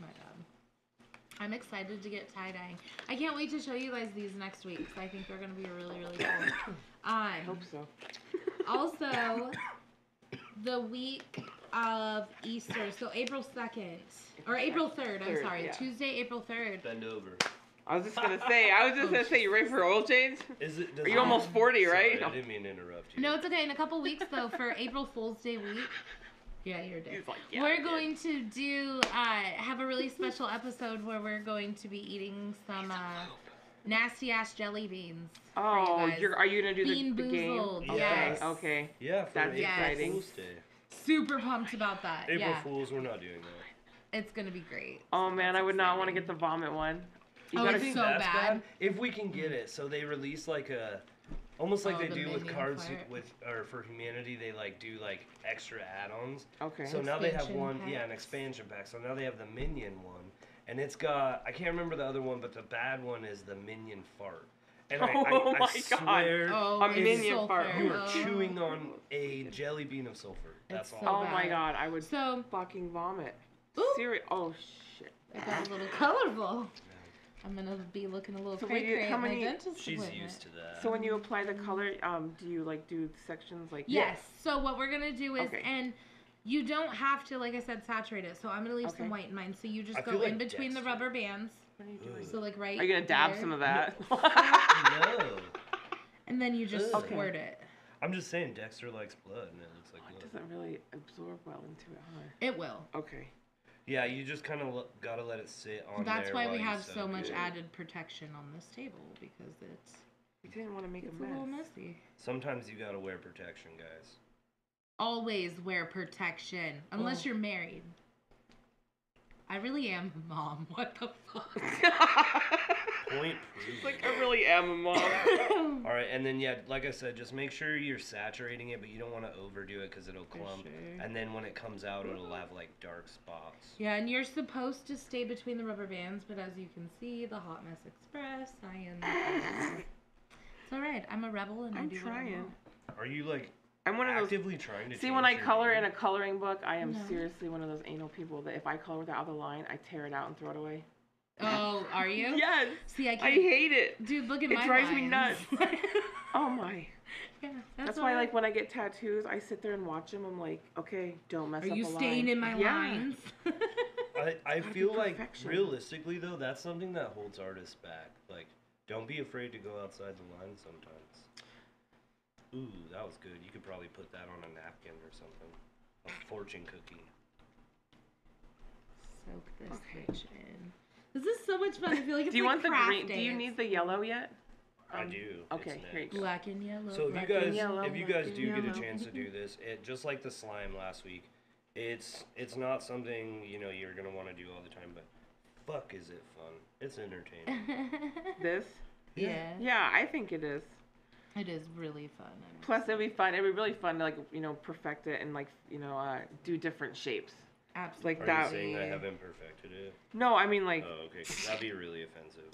Speaker 1: My bad. I'm excited to get tie-dyeing. I can't wait to show you guys these next week because I think they're going to be really, really cool.
Speaker 3: I hope so.
Speaker 1: Also, the week of Easter, so April 2nd, or April 3rd, I'm
Speaker 3: Third,
Speaker 1: sorry,
Speaker 3: yeah.
Speaker 1: Tuesday, April 3rd.
Speaker 2: Bend over.
Speaker 3: I was just gonna say. You ready for oil change?
Speaker 2: Is it?
Speaker 3: Are you almost 40, right?
Speaker 2: Sorry, I didn't mean to interrupt you.
Speaker 1: No, it's okay. In a couple weeks, though, for April Fool's Day week. Yeah, you're dead.
Speaker 3: He's like, yeah, I
Speaker 1: We're
Speaker 3: did.
Speaker 1: going to do have a really special episode where we're going to be eating some nasty ass jelly beans.
Speaker 3: Oh,
Speaker 1: guys.
Speaker 3: are you gonna do
Speaker 1: Bean
Speaker 3: the game?
Speaker 1: boozled,
Speaker 3: Okay,
Speaker 1: yes.
Speaker 3: okay.
Speaker 2: Yeah, for
Speaker 3: That's
Speaker 2: April
Speaker 3: exciting.
Speaker 2: Fool's Day.
Speaker 1: Super pumped about that.
Speaker 2: April
Speaker 1: yeah,
Speaker 2: Fools, we're not doing that.
Speaker 1: it's gonna be great.
Speaker 3: Oh
Speaker 1: So
Speaker 3: man,
Speaker 1: that's
Speaker 3: I would not want to
Speaker 1: exciting.
Speaker 3: get the vomit one. You
Speaker 1: Oh,
Speaker 3: gotta
Speaker 1: it's
Speaker 2: think
Speaker 1: so
Speaker 2: that's
Speaker 1: bad.
Speaker 2: If we can get it, so they release like a, almost like
Speaker 1: Oh,
Speaker 2: they
Speaker 1: the
Speaker 2: do with
Speaker 1: menu
Speaker 2: cards
Speaker 1: for it.
Speaker 2: or for humanity, they like do like extra add-ons.
Speaker 3: Okay.
Speaker 2: So now they have
Speaker 1: Expansion
Speaker 2: one, an
Speaker 1: packs.
Speaker 2: expansion pack. So now they have the Minion one, and it's got, I can't remember the other one, but the bad one is the Minion fart. And
Speaker 3: Oh
Speaker 2: I
Speaker 3: my God.
Speaker 2: swear
Speaker 1: Oh,
Speaker 3: A
Speaker 1: it's
Speaker 3: minion
Speaker 1: sulfur.
Speaker 3: fart.
Speaker 2: you are
Speaker 1: Oh.
Speaker 2: chewing on a jelly bean of sulfur. That's
Speaker 1: It's
Speaker 2: all.
Speaker 1: so
Speaker 3: Oh my
Speaker 1: bad.
Speaker 3: god, I would
Speaker 1: So
Speaker 3: fucking vomit.
Speaker 1: Ooh.
Speaker 3: Oh shit.
Speaker 1: it got a little colorful. I'm gonna be looking a little
Speaker 3: So
Speaker 1: cray cray
Speaker 3: how
Speaker 1: at my
Speaker 3: many-
Speaker 1: dentist
Speaker 2: She's
Speaker 1: appointment.
Speaker 2: used to that.
Speaker 3: So when you apply the color, do you like do sections like?
Speaker 1: Yes. So what we're gonna do is,
Speaker 3: Okay.
Speaker 1: and you don't have to, like I said, saturate it. So I'm gonna leave
Speaker 3: Okay.
Speaker 1: some white in mine. So you just
Speaker 2: I
Speaker 1: go
Speaker 2: feel
Speaker 1: in
Speaker 2: like
Speaker 1: between the
Speaker 2: Dexter.
Speaker 1: rubber bands.
Speaker 3: What are you doing?
Speaker 1: So like right.
Speaker 3: Are you gonna dab
Speaker 1: here,
Speaker 3: some of that?
Speaker 2: No.
Speaker 1: And then you just
Speaker 2: Ugh.
Speaker 1: squirt it.
Speaker 2: I'm just saying Dexter likes blood and it looks like
Speaker 3: It
Speaker 2: blood.
Speaker 3: doesn't really absorb well into it, huh?
Speaker 1: It will.
Speaker 3: Okay.
Speaker 2: Yeah, you just kind of gotta let it sit on
Speaker 1: That's
Speaker 2: there
Speaker 1: why
Speaker 2: while
Speaker 1: we
Speaker 2: you
Speaker 1: have
Speaker 2: soak
Speaker 1: so much
Speaker 2: it.
Speaker 1: added protection on this table because it's
Speaker 3: You didn't want to make
Speaker 1: it's
Speaker 3: a
Speaker 1: a little
Speaker 3: mess.
Speaker 1: messy.
Speaker 2: Sometimes you gotta wear protection, guys.
Speaker 1: Always wear protection unless
Speaker 3: Oh.
Speaker 1: you're married. I really am a mom. What the fuck?
Speaker 2: Point
Speaker 3: It's
Speaker 2: proven.
Speaker 3: like I really am a mom.
Speaker 2: All right, and then yeah, like I said, just make sure you're saturating it, but you don't want to overdo it because it'll
Speaker 1: For
Speaker 2: clump.
Speaker 1: sure.
Speaker 2: And then when it comes out, it'll have like dark spots.
Speaker 1: Yeah, and you're supposed to stay between the rubber bands, but as you can see, the Hot Mess Express, I am. It's alright. I'm a rebel and I
Speaker 3: I'm
Speaker 1: do what I
Speaker 3: trying.
Speaker 1: want.
Speaker 2: Are you like
Speaker 3: I'm one of those.
Speaker 2: actively trying to?
Speaker 3: See,
Speaker 2: change
Speaker 3: when I
Speaker 2: your
Speaker 3: color
Speaker 2: name?
Speaker 3: in a coloring book, I am
Speaker 1: No.
Speaker 3: seriously one of those anal people that if I color without the line, I tear it out and throw it away.
Speaker 1: Oh, are you?
Speaker 3: Yes.
Speaker 1: See, I
Speaker 3: I
Speaker 1: can't.
Speaker 3: hate it.
Speaker 1: Dude, look at
Speaker 3: It
Speaker 1: my
Speaker 3: drives me
Speaker 1: lines.
Speaker 3: nuts. Oh my.
Speaker 1: Yeah,
Speaker 3: That's why, like, when I get tattoos, I sit there and watch them. I'm like, okay, don't mess
Speaker 1: Are
Speaker 3: up
Speaker 1: you
Speaker 3: a line.
Speaker 1: staying in my
Speaker 3: Yeah.
Speaker 1: lines?
Speaker 2: I
Speaker 3: gotta
Speaker 2: feel
Speaker 3: be
Speaker 2: like
Speaker 3: perfection.
Speaker 2: realistically though, that's something that holds artists back. Like, don't be afraid to go outside the line sometimes. Ooh, that was good. You could probably put that on a napkin or something. A fortune cookie.
Speaker 1: Soak this
Speaker 3: Okay.
Speaker 1: bitch in. This is so much fun. I feel like it's
Speaker 3: Do you
Speaker 1: like
Speaker 3: want the
Speaker 1: craft
Speaker 3: green? Do you
Speaker 1: dance.
Speaker 3: need the yellow yet?
Speaker 2: I do.
Speaker 3: okay,
Speaker 2: It's
Speaker 3: great.
Speaker 2: next.
Speaker 1: Black and yellow.
Speaker 2: So if
Speaker 1: black
Speaker 2: you
Speaker 1: and
Speaker 2: guys
Speaker 3: yellow,
Speaker 2: if you
Speaker 3: black
Speaker 2: guys
Speaker 3: and
Speaker 2: do get
Speaker 3: yellow.
Speaker 2: a chance to do this, it just like the slime last week, it's not something, you know, you're gonna want to do all the time, but fuck is it fun? It's entertaining.
Speaker 3: This?
Speaker 1: Yeah.
Speaker 3: Yeah, I think it is.
Speaker 1: It is really fun.
Speaker 3: Plus, it'd be fun. It'd be really fun to, like, you know, perfect it and, like, you know, do different shapes.
Speaker 1: Absolutely.
Speaker 3: Like
Speaker 2: Are
Speaker 3: that.
Speaker 2: you saying I haven't perfected it?
Speaker 3: No, I mean, like.
Speaker 2: Oh, okay. 'Cause that'd be really offensive.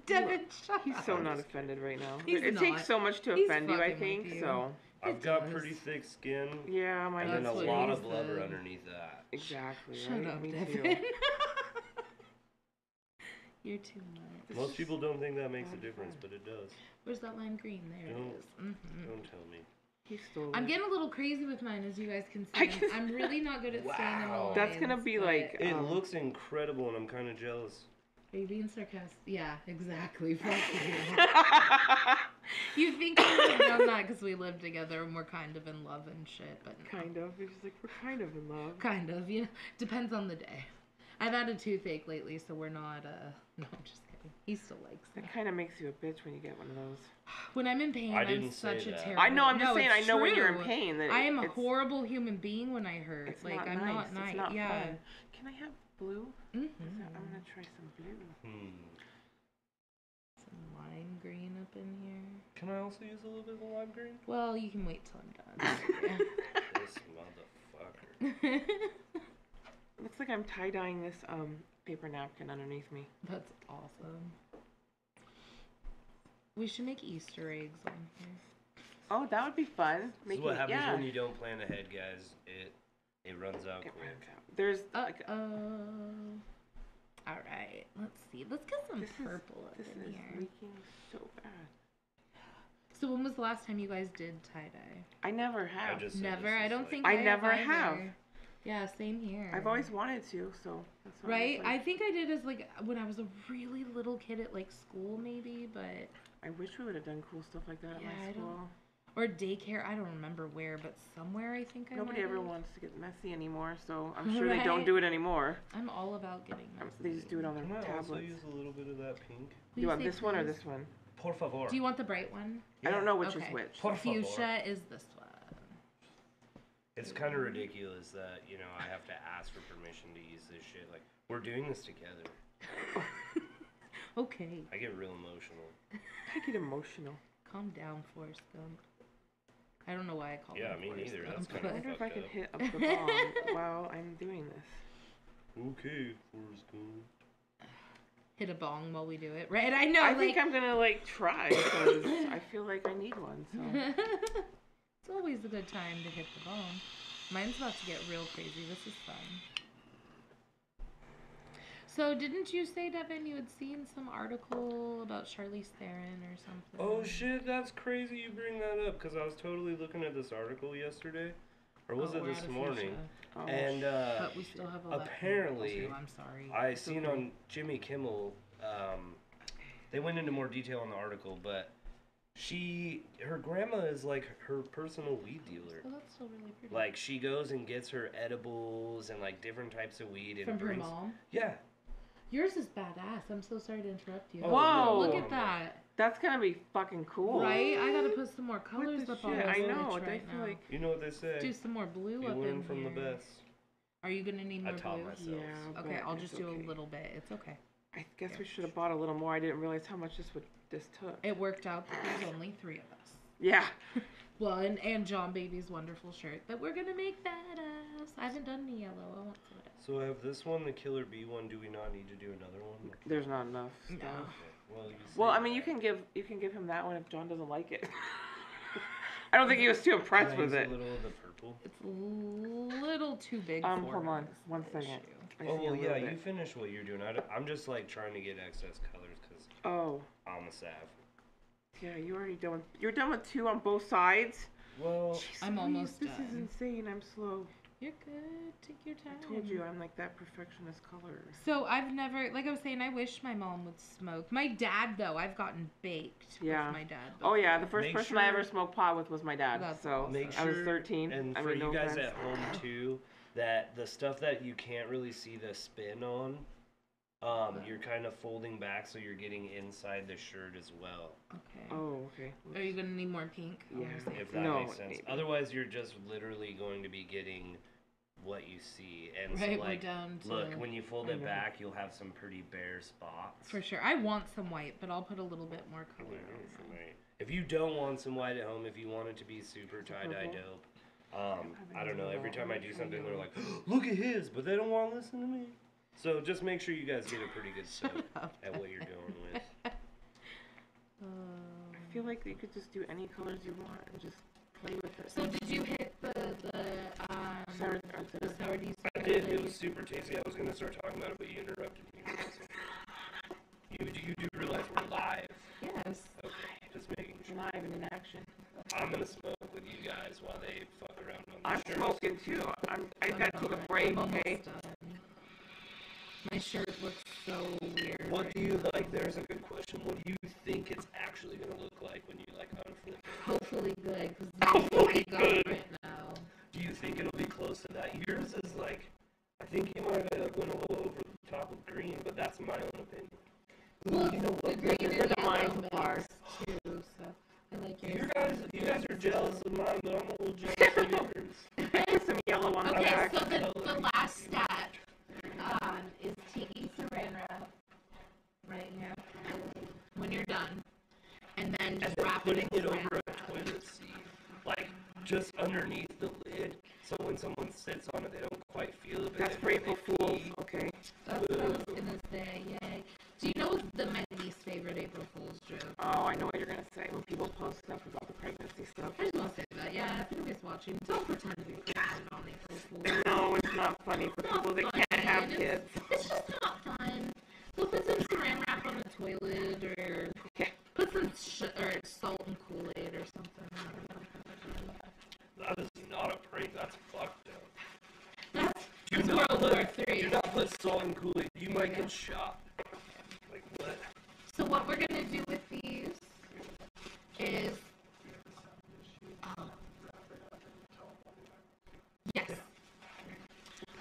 Speaker 1: Devin, shut
Speaker 3: He's
Speaker 1: up.
Speaker 3: so not offended right now.
Speaker 1: He's
Speaker 3: It
Speaker 1: not.
Speaker 3: takes so much to
Speaker 1: He's
Speaker 3: offend you, I
Speaker 1: fucking
Speaker 3: think.
Speaker 1: with you.
Speaker 3: So.
Speaker 2: I've
Speaker 1: It
Speaker 2: got
Speaker 1: does.
Speaker 2: pretty thick skin.
Speaker 3: Yeah, mine.
Speaker 2: And then a
Speaker 1: That's what
Speaker 2: lot
Speaker 1: he
Speaker 2: of blubber
Speaker 1: said.
Speaker 2: underneath that.
Speaker 3: Exactly.
Speaker 1: Shut
Speaker 3: Right?
Speaker 1: up,
Speaker 3: Me
Speaker 1: Devin.
Speaker 3: too.
Speaker 1: You're too much.
Speaker 2: Most people don't think that makes a difference, but it does.
Speaker 1: Where's that lime green? There it is.
Speaker 2: Don't tell me.
Speaker 3: He stole
Speaker 1: I'm
Speaker 3: it.
Speaker 1: getting a little crazy with mine, as you guys can
Speaker 3: I
Speaker 1: see.
Speaker 3: can-
Speaker 1: I'm really not good at staying in the
Speaker 2: Wow.
Speaker 1: lines.
Speaker 3: That's gonna be
Speaker 1: but-
Speaker 3: like.
Speaker 2: It looks incredible, and I'm kind of jealous.
Speaker 1: Are you being sarcastic? Yeah, exactly. Fuck you. You think I would have done that because we live together and we're kind of in love and shit, but no.
Speaker 3: Kind of. It's just like we're kind of in love.
Speaker 1: Kind of, you know. Depends on the day. I've had a toothache lately, so we're not, no, I'm just kidding. He still likes
Speaker 3: That
Speaker 1: that.
Speaker 3: kind of makes you a bitch when you get one of those.
Speaker 1: When I'm in pain,
Speaker 2: I
Speaker 1: I'm
Speaker 2: didn't say
Speaker 1: such a
Speaker 2: that.
Speaker 1: terrible...
Speaker 3: I know. I'm just
Speaker 1: No,
Speaker 3: saying.
Speaker 1: it's
Speaker 3: I know when you're in
Speaker 1: true.
Speaker 3: pain. That
Speaker 1: I am a
Speaker 3: it's,
Speaker 1: horrible human being when I hurt.
Speaker 3: It's
Speaker 1: Like,
Speaker 3: not
Speaker 1: I'm
Speaker 3: nice.
Speaker 1: not nice.
Speaker 3: It's not
Speaker 1: yeah.
Speaker 3: fun. Can I have blue?
Speaker 1: Mm-hmm.
Speaker 3: I'm gonna try some blue.
Speaker 1: Some lime green up in here.
Speaker 2: Can I also use a little bit of lime green?
Speaker 1: Well, you can wait till I'm done.
Speaker 2: This motherfucker.
Speaker 3: Looks like I'm tie dyeing this paper napkin underneath me.
Speaker 1: That's awesome. We should make Easter eggs on here.
Speaker 3: Oh, that would be fun.
Speaker 2: This is what happens when you don't plan ahead, guys. It runs out
Speaker 3: It
Speaker 2: quick.
Speaker 3: runs out. There's like
Speaker 1: All right. Let's see. Let's get some
Speaker 3: this
Speaker 1: purple
Speaker 3: is,
Speaker 1: up
Speaker 3: this
Speaker 1: in
Speaker 3: is
Speaker 1: here.
Speaker 3: leaking so bad.
Speaker 1: So when was the last time you guys did tie dye?
Speaker 3: I never
Speaker 2: I
Speaker 3: have.
Speaker 2: just said
Speaker 1: Never.
Speaker 2: this
Speaker 1: I
Speaker 2: is
Speaker 1: don't
Speaker 2: like-
Speaker 1: think
Speaker 3: I
Speaker 1: I
Speaker 3: never
Speaker 1: either.
Speaker 3: have.
Speaker 1: Yeah, same here.
Speaker 3: I've always wanted to, so that's why
Speaker 1: Right?
Speaker 3: I, was like,
Speaker 1: I think I did as like when I was a really little kid at like school maybe, but
Speaker 3: I wish we would have done cool stuff like that
Speaker 1: Yeah,
Speaker 3: at
Speaker 1: I
Speaker 3: my
Speaker 1: don't-
Speaker 3: school.
Speaker 1: or daycare. I don't remember where, but somewhere I think I
Speaker 3: Nobody
Speaker 1: might
Speaker 3: ever
Speaker 1: have.
Speaker 3: wants to get messy anymore, so I'm sure they don't
Speaker 1: Right?
Speaker 3: do it anymore.
Speaker 1: I'm all about getting messy.
Speaker 3: They just do it on their
Speaker 2: Can I also
Speaker 3: tablets.
Speaker 2: use a little bit of that pink?
Speaker 1: Will
Speaker 3: You want
Speaker 1: say
Speaker 3: this one or
Speaker 1: please?
Speaker 3: this one?
Speaker 2: Por favor.
Speaker 1: Do you want the bright one?
Speaker 3: I don't know which
Speaker 1: Okay.
Speaker 3: is which.
Speaker 2: Por favor.
Speaker 1: Fuchsia is this one.
Speaker 2: It's kind of ridiculous that, you know, I have to ask for permission to use this shit. Like, we're doing this together.
Speaker 1: Okay.
Speaker 2: I get real emotional.
Speaker 3: I get emotional.
Speaker 1: Calm down, Forrest Gump. I don't know why I call
Speaker 2: Yeah,
Speaker 1: him
Speaker 2: me
Speaker 1: Forrest
Speaker 2: neither.
Speaker 1: Gump,
Speaker 2: That's
Speaker 3: I
Speaker 2: kinda
Speaker 1: but-
Speaker 3: wonder if I could
Speaker 2: up.
Speaker 3: hit up the bomb while I'm doing this.
Speaker 2: Okay, Forrest Gump.
Speaker 1: hit a bong while we do it, right? I know.
Speaker 3: I
Speaker 1: like,
Speaker 3: think I'm gonna like try because I feel like I need one. So
Speaker 1: it's always a good time to hit the bong. Mine's about to get real crazy. This is fun. So, didn't you say, Devin, you had seen some article about Charlize Theron or something?
Speaker 2: Oh shit, that's crazy you bring that up because I was totally looking at this article yesterday. Or was it
Speaker 1: we're out
Speaker 2: this
Speaker 1: of
Speaker 2: morning?
Speaker 3: oh,
Speaker 2: And
Speaker 1: But we still have all
Speaker 2: apparently,
Speaker 1: that. I'm sorry.
Speaker 2: I seen on Jimmy Kimmel, they went into more detail on the article, but her grandma is like her personal weed dealer.
Speaker 1: Oh, that's still really pretty.
Speaker 2: Like she goes and gets her edibles and like different types of weed and
Speaker 1: From her
Speaker 2: brings.
Speaker 1: mom?
Speaker 2: Yeah.
Speaker 1: Yours is badass. I'm so sorry to interrupt you.
Speaker 2: Oh,
Speaker 3: Whoa.
Speaker 1: Look
Speaker 2: no,
Speaker 1: at that.
Speaker 3: that's gonna be fucking cool.
Speaker 1: Right? I gotta put some more colors
Speaker 3: the
Speaker 1: up on
Speaker 3: shit?
Speaker 1: this
Speaker 3: I know.
Speaker 1: bitch
Speaker 3: I
Speaker 1: right
Speaker 3: feel
Speaker 1: now.
Speaker 3: like
Speaker 2: You know what they say?
Speaker 1: Do some more blue
Speaker 2: You
Speaker 1: up
Speaker 2: learn
Speaker 1: in
Speaker 2: from
Speaker 1: here.
Speaker 2: the best.
Speaker 1: Are you gonna need more
Speaker 2: I taught
Speaker 1: blue?
Speaker 2: myself.
Speaker 3: yeah.
Speaker 1: Okay,
Speaker 3: but
Speaker 1: I'll
Speaker 3: it's
Speaker 1: just do
Speaker 3: okay.
Speaker 1: a little bit. It's okay.
Speaker 3: I guess we should have bought a little more. I didn't realize how much this took.
Speaker 1: It worked out that there's only 3 of us.
Speaker 3: Yeah.
Speaker 1: Well, and John Baby's wonderful shirt that we're gonna make badass. I haven't done the yellow. I want to.
Speaker 2: So I have this one, the Killer Bee one. Do we not need to do another one?
Speaker 3: There's not enough
Speaker 1: No.
Speaker 3: stuff.
Speaker 2: Well, you
Speaker 3: Well,
Speaker 2: say
Speaker 3: I mean,
Speaker 2: that.
Speaker 3: you can give him that one if John doesn't like it. I don't think he was too impressed
Speaker 2: Can I
Speaker 3: with
Speaker 2: use
Speaker 3: it.
Speaker 2: a little of the purple.
Speaker 1: It's a little too big for
Speaker 3: Hold on,
Speaker 1: us,
Speaker 3: one
Speaker 1: the
Speaker 3: second.
Speaker 1: issue.
Speaker 3: I
Speaker 2: Oh
Speaker 3: see a
Speaker 2: well, yeah.
Speaker 3: little
Speaker 2: You
Speaker 3: bit.
Speaker 2: finish what you're doing. I'm just like trying to get excess colors because
Speaker 3: Oh,
Speaker 2: I'm a sav.
Speaker 3: yeah, you already done. You're done with 2 on both sides.
Speaker 2: Well,
Speaker 3: Jeez
Speaker 1: I'm
Speaker 3: Louise,
Speaker 1: almost
Speaker 3: This is
Speaker 1: done.
Speaker 3: insane. I'm slow.
Speaker 1: You're good. Take your time.
Speaker 3: I told you I'm like that perfectionist color.
Speaker 1: So I've never, like I was saying, I wish my mom would smoke. My dad, though, I've gotten baked
Speaker 3: Yeah.
Speaker 1: with my dad.
Speaker 3: Oh yeah, the
Speaker 1: before.
Speaker 3: first
Speaker 2: Make
Speaker 3: person I ever
Speaker 2: sure-
Speaker 3: smoked pot with was my dad.
Speaker 1: That's
Speaker 3: So
Speaker 1: awesome.
Speaker 2: make
Speaker 3: I was
Speaker 2: sure,
Speaker 3: 13.
Speaker 2: and
Speaker 3: I
Speaker 2: for
Speaker 3: mean,
Speaker 2: you
Speaker 3: no
Speaker 2: guys
Speaker 3: offense.
Speaker 2: at home too, that the stuff that you can't really see the spin on, you're kind of folding back so you're getting inside the shirt as well.
Speaker 1: Okay.
Speaker 3: Oh, okay.
Speaker 1: Are you gonna need more pink?
Speaker 3: Yeah.
Speaker 1: Obviously.
Speaker 2: If that
Speaker 3: No,
Speaker 2: makes sense.
Speaker 3: maybe.
Speaker 2: Otherwise, you're just literally going to be getting what you see. And
Speaker 1: right,
Speaker 2: so, like,
Speaker 1: we're down to...
Speaker 2: look, when you fold it back, you'll have some pretty bare spots.
Speaker 1: For sure. I want some white, but I'll put a little bit more color on it.
Speaker 2: Right. If you don't want some white at home, if you want it to be super tie-dye dope, I don't know, every time I do something, they're like, look at his, but they don't want to listen to me. So just make sure you guys get a pretty good soak at what you're going with.
Speaker 3: I feel like you could just do any colors you want and just play with it.
Speaker 1: So did you hit the
Speaker 3: sour
Speaker 2: I did. It was super tasty. I was going to start talking about it, but you interrupted me. You do realize we're live?
Speaker 1: Yes.
Speaker 2: Okay, just making sure.
Speaker 3: Live and in action.
Speaker 2: I'm going to smoke with you guys while they fuck around on the
Speaker 3: I'm
Speaker 2: shirt.
Speaker 3: smoking too. I got to take a break, okay?
Speaker 1: My shirt looks so weird.
Speaker 2: What do you like? There's a good question. What do you think it's actually going to look like when you like unflip it?
Speaker 1: Hopefully good, because that's what I got right now.
Speaker 2: Do you think it'll be close to that? Yours is like, I think you might have went a little over the top of green, but that's my own opinion.
Speaker 1: Well,
Speaker 2: you know what?
Speaker 1: the green and
Speaker 3: mine
Speaker 1: yellow
Speaker 3: are
Speaker 1: too, so I like yours.
Speaker 2: You guys are jealous of mine, but I'm a little jealous of yours.
Speaker 3: Put some yellow on the
Speaker 1: Okay,
Speaker 3: back.
Speaker 1: so the last step is taking saran wrap right here when you're done, and then just wrapping
Speaker 2: putting it over a toilet seat, like just underneath the lid, so when someone sits on it, they don't quite feel it.
Speaker 3: That's for April Fools, okay.
Speaker 1: That's what I was gonna say, yay. Do you know my least favorite April Fool's joke?
Speaker 3: Oh, I know what you're gonna say when people post stuff about the pregnancy stuff.
Speaker 1: I just want to say that, yeah, if anybody's watching, don't pretend to be bad on April Fool's.
Speaker 3: No, it's not funny for people that can't have kids.
Speaker 1: It's just not fun. So put some saran wrap on the toilet, or put some salt and Kool-Aid or something.
Speaker 2: That is not a prank, that's fucked up.
Speaker 1: That's World War III.
Speaker 2: Do not put salt and Kool-Aid, you might get shot. Like what?
Speaker 1: So what we're gonna do with these is, yes.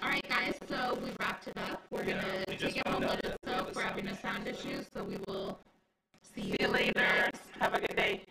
Speaker 1: All right, guys. So we wrapped it up. We're gonna take it home, let it soak. We're having a sound issue, so we will see you
Speaker 3: See you later. Have a good day.